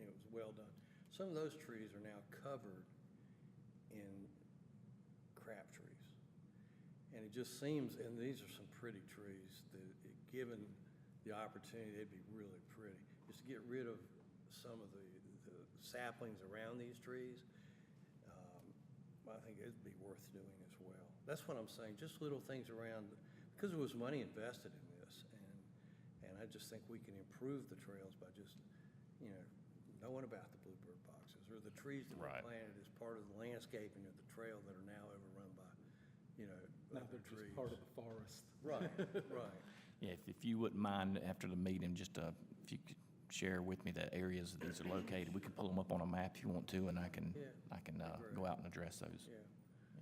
it was well done. Some of those trees are now covered in crab trees. And it just seems, and these are some pretty trees, that given the opportunity, they'd be really pretty. Just to get rid of some of the saplings around these trees, I think it'd be worth doing as well. That's what I'm saying, just little things around, because there was money invested in this, and I just think we can improve the trails by just, knowing about the bluebird boxes, or the trees that were Right. planted as part of the landscaping of the trail that are now overrun by, Now other they're trees. just part of the forest. Right, right. Yeah, if you wouldn't mind, after the meeting, just if you could share with me the areas that these are located, we can pull them up on a map if you want to, and I can Yeah, great. go out and address those. Yeah.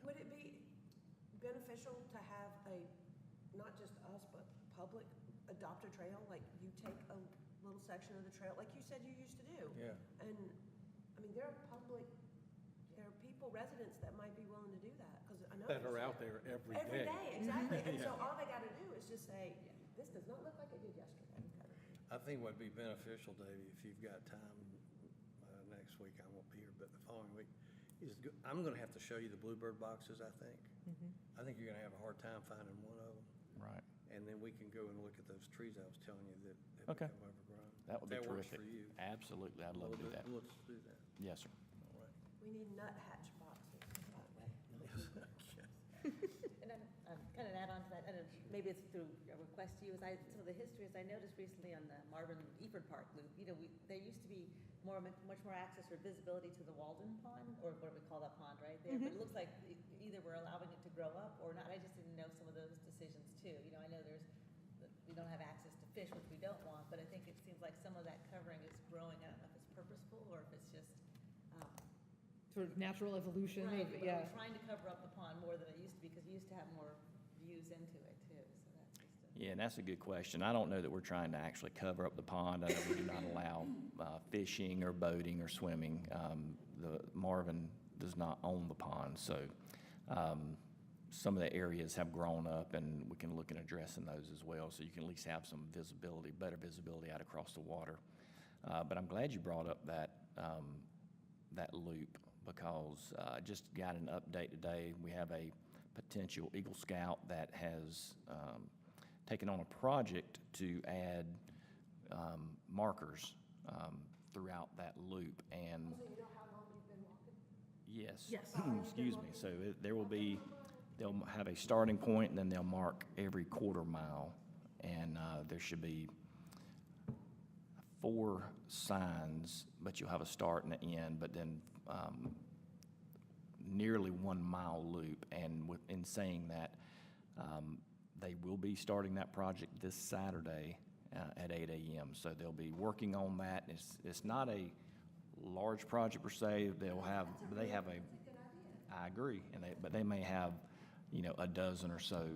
Would it be beneficial to have not just us, but public adopt a trail? Like you take a little section of the trail, like you said you used to do? Yeah. And, there are people, residents that might be willing to do that, because I know. That are out there every day. Every day, exactly. And so Yeah. all they gotta do is just say, this does not look like it did yesterday. I think what'd be beneficial, Davey, if you've got time, next week, I won't be here, but the following week, I'm gonna have to show you the bluebird boxes, I think. I think you're gonna have a hard time finding one of them. Right. And then we can go and look at those trees I was telling you that have Okay. become overgrown. That would be If terrific. That works for you. Absolutely, I'd love to do that. Let's do that. Yes, sir. All right. We need nut hatch boxes, by the way. And then, kind of add on to that, and maybe it's through a request to you, some of the history is I noticed recently on the Marvin Eford Park loop, there used to be much more access or visibility to the Walden Pond, or what do we call that pond right there? But it looks like either we're allowing it to grow up or not. I just didn't know some of those decisions too. I know we don't have access to fish, which we don't want, but I think it seems like some of that covering is growing. I don't know if it's purposeful or if it's just, Sort of natural evolution right, of, but yeah. we're trying to cover up the pond more than it used to be, because it used to have more views into it too, so that's just a. Yeah, and that's a good question. I don't know that we're trying to actually cover up the pond. I know we do not allow fishing or boating or swimming. The Marvin does not own the pond, so some of the areas have grown up, and we can look at addressing those as well, so you can at least have some visibility, better visibility out across the water. But I'm glad you brought up that loop, because I just got an update today. We have a potential Eagle Scout that has taken on a project to add markers throughout that loop, and. So you know how long you've been walking? Yes. Yes. Excuse me. So they'll have a starting point, and then they'll mark every quarter mile. And there should be 4 signs, but you'll have a start and an end, but then nearly 1 mile loop. And in saying that, they will be starting that project this Saturday at 8 a.m. So they'll be working on that. It's not a large project per se. They have a, I agree, but they may have, a dozen or so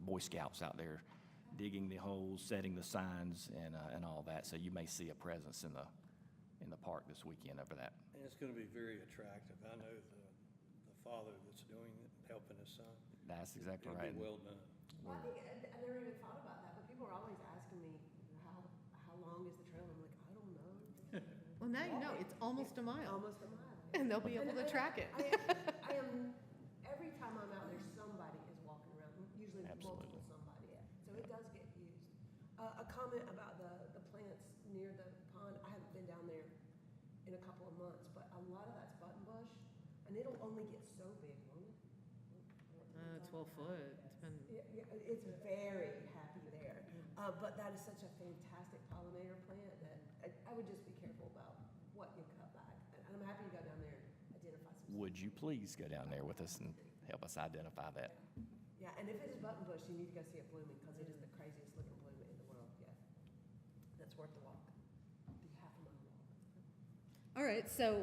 Boy Scouts out there digging the holes, setting the signs, and all that. So you may see a presence in the park this weekend over that. And it's gonna be very attractive. I know the father that's doing it, helping his son. That's exactly It'll right. be well done. Well, I think, I never even thought about that, but people are always asking me, how long is the trail? I'm like, I don't know. Well, now you know, it's almost a mile, Almost a mile. and they'll be able to track it. I am, every time I'm out there, somebody is walking around, usually multiple Absolutely. somebody. So it does get used. A comment about the plants near the pond, I haven't been down there in a couple of months, but a lot of that's button bush, and it'll only get so big, won't it? 12 foot, it's been, Yeah, it's very happy there. But that is such a fantastic pollinator plant that I would just be careful about what you cut back. And I'm happy to go down there and identify some. Would you please go down there with us and help us identify that? Yeah, and if it's button bush, you need to go see it blooming, because it is the craziest looking bloom in the world, yeah. That's worth the walk, the half a mile walk. All right, so,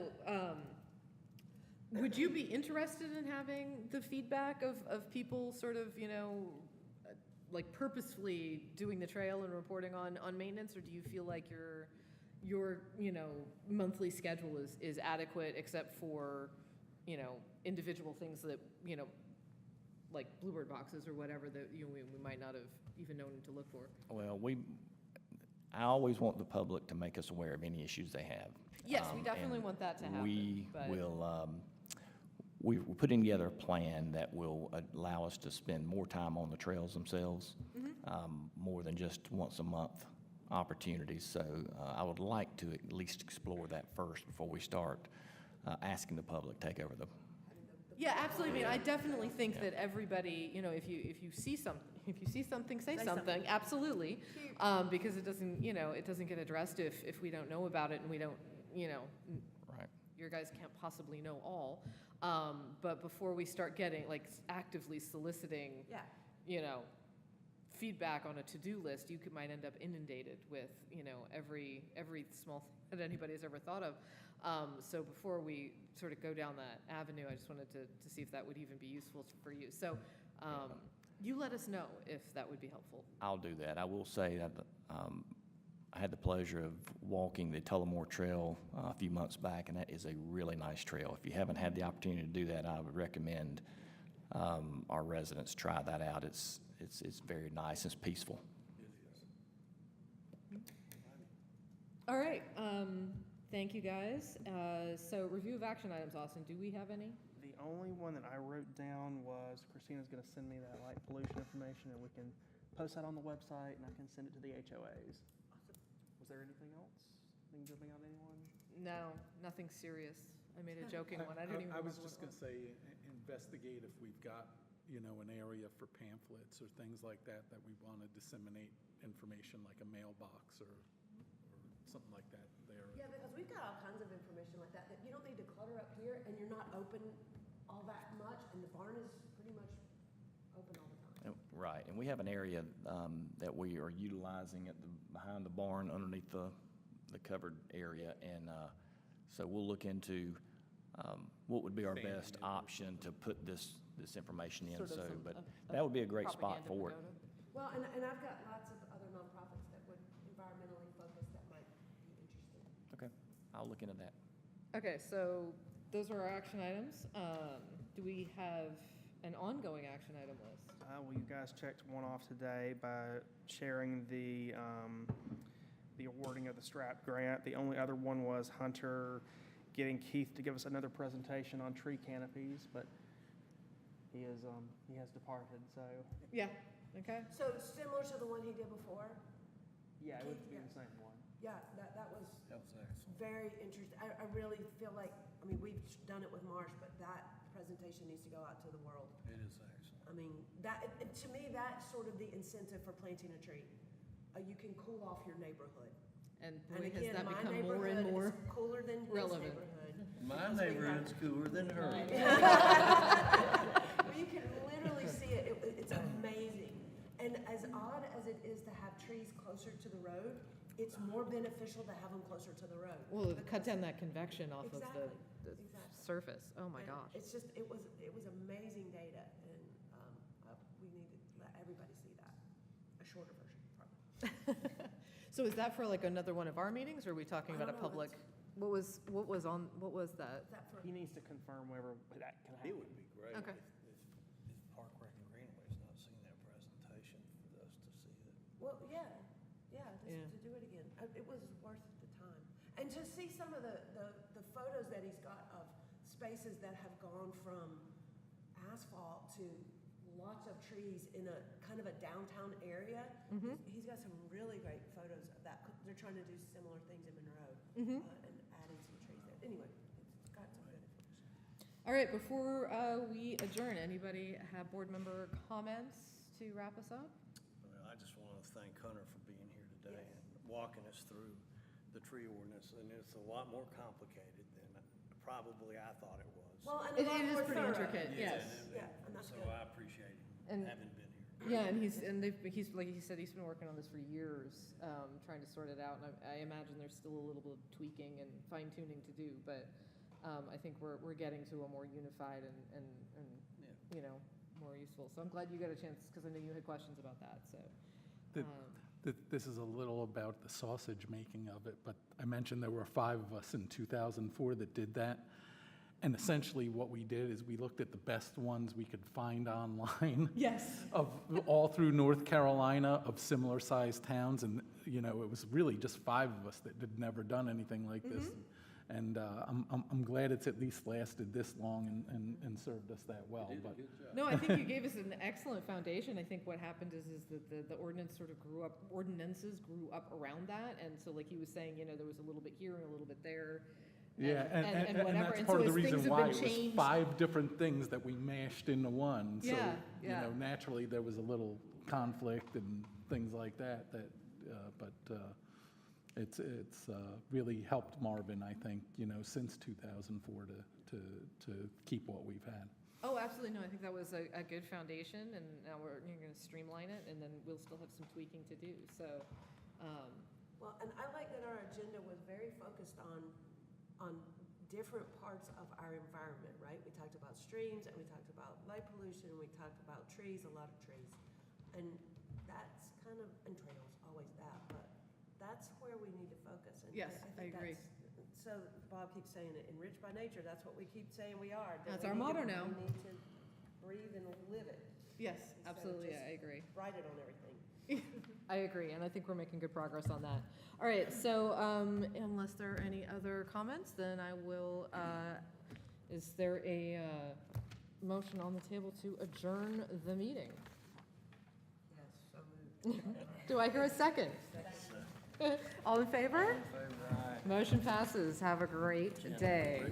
would you be interested in having the feedback of people sort of, like purposefully doing the trail and reporting on maintenance, or do you feel like your monthly schedule is adequate except for, individual things that, like bluebird boxes or whatever that, we might not have even known to look for? Well, I always want the public to make us aware of any issues they have. Yes, we definitely And want that to happen. We but- will, we're putting together a plan that will allow us to spend more time on the trails themselves, more than just once a month opportunities. So I would like to at least explore that first before we start asking the public to take over the. Yeah, absolutely. I mean, I definitely think that everybody, if you see something, say something. Absolutely, because it doesn't get addressed if we don't know about it and we don't, Right. your guys can't possibly know all. But before we start getting actively soliciting, feedback on a to-do list, you might end up inundated with every small thing that anybody's ever thought of. So before we sort of go down that avenue, I just wanted to see if that would even be useful for you. So you let us know if that would be helpful. I'll do that. I will say that I had the pleasure of walking the Tullamore Trail a few months back, and that is a really nice trail. If you haven't had the opportunity to do that, I would recommend our residents try that out. It's very nice. It's peaceful. All right. Thank you, guys. So review of action items, Austin. Do we have any? The only one that I wrote down was Christina's gonna send me that light pollution information, and we can post that on the website, and I can send it to the HOAs. Was there anything else? Anything jumping out at anyone? No, nothing serious. I made a joking one. I didn't even I was remember just what gonna it say, investigate if we've got, an area for pamphlets or things like that we want to disseminate information, like a mailbox or something like that there. Yeah, because we've got all kinds of information like that you don't need to clutter up here, and you're not open all that much, and the barn is pretty much open all the time. Right, and we have an area that we are utilizing behind the barn underneath the covered area, and so we'll look into what would be our best option to put this information in. Sort of So, some- but a that would be a great spot propaganda for it. pagoda. Well, and I've got lots of other nonprofits that would environmentally focus that might be interested. Okay, I'll look into that. Okay, so those are our action items. Do we have an ongoing action item list? Well, you guys checked one off today by sharing the awarding of the STRAP grant. The only other one was Hunter getting Keith to give us another presentation on tree canopies, but he has departed, so. Yeah, okay. So similar to the one he did before? Yeah, it would Keith, be yeah. the same one. Yeah, that was That was excellent. very interesting. I really feel like, we've done it with Marsh, but that presentation needs to go out to the world. It is excellent. To me, that's sort of the incentive for planting a tree. You can cool off your neyborhood. And And boy, has again, that my become more and neighborhood more. is cooler than his relevant. neighborhood. My neighborhood's cooler than hers. Well, you can literally see it. It's amazing. And as odd as it is to have trees closer to the road, it's more beneficial to have them closer to the road. Well, it cut down that convection off of Exactly, the exactly. surface. Oh, my And gosh. It's just, it was amazing data, and we need to let everybody see that. A shorter version, probably. So is that for another one of our meetings, or are we talking I about a don't know, public? What was that? Is that for? He needs to confirm whether that can It happen. would be great Okay. if Park Rec and Greenway's not seen that presentation for us to see it. Well, yeah, Yeah. to do it again. It was worth the time. And to see some of the photos that he's got of spaces that have gone from asphalt to lots of trees in a kind of a downtown area. Mm-hmm. He's got some really great photos of that. They're trying to do similar things in Monroe Mm-hmm. and adding some trees there. Anyway, it's got some good information. All right, before we adjourn, anybody have board member comments to wrap us up? Well, I just want to thank Hunter for being here today and walking us through the tree ordinance, and it's a lot more complicated than probably I thought it was. Well, and It a lot is more pretty thorough. intricate, yes. Yeah, and that's So good. I appreciate And- having been here. Yeah, and he's, like he said, he's been working on this for years, trying to sort it out, and I imagine there's still a little bit of tweaking and fine tuning to do, but, I think we're getting to a more unified and, you know, more useful. So I'm glad you got a chance, because I know you had questions about that, so. This is a little about the sausage making of it, but I mentioned there were 5 of us in 2004 that did that. And essentially what we did is we looked at the best ones we could find online. Yes. Of all through North Carolina of similar sized towns. And, you know, it was really just 5 of us that had never done anything like this. And I'm glad it's at least lasted this long and served us that well. But No, I think you gave us an excellent foundation. I think what happened is that the ordinance sort of ordinances grew up around that. And so like he was saying, you know, there was a little bit here and a little bit there. yeah, and whatever. that's And part so of the as things reason have why been it was changed- 5 different things that we mashed into one. So, Yeah, you yeah. know, naturally there was a little conflict and things like that. But it's really helped Marvin, I think, you know, since 2004 to keep what we've had. Oh, absolutely. No, I think that was a good foundation, and now you're going to streamline it, and then we'll still have some tweaking to do. So, Well, and I like that our agenda was very focused on different parts of our environment, right? We talked about streams, and we talked about light pollution, and we talked about trees, a lot of trees. And that's kind of, and trails, always that, but that's where we need to focus. And Yes, I think agree. So Bob keeps saying it, enriched by nature, that's what we keep saying we are. that That's we our need motto to- now. We need to breathe and live it. yes, Instead of absolutely. just- I agree. Write it on everything. I agree, and I think we're making good progress on that. All right, so unless there are any other comments, then I will, is there a motion on the table to adjourn the meeting? Yes, so moved. Do I hear a second? All in favor? Motion passes. Have a great day.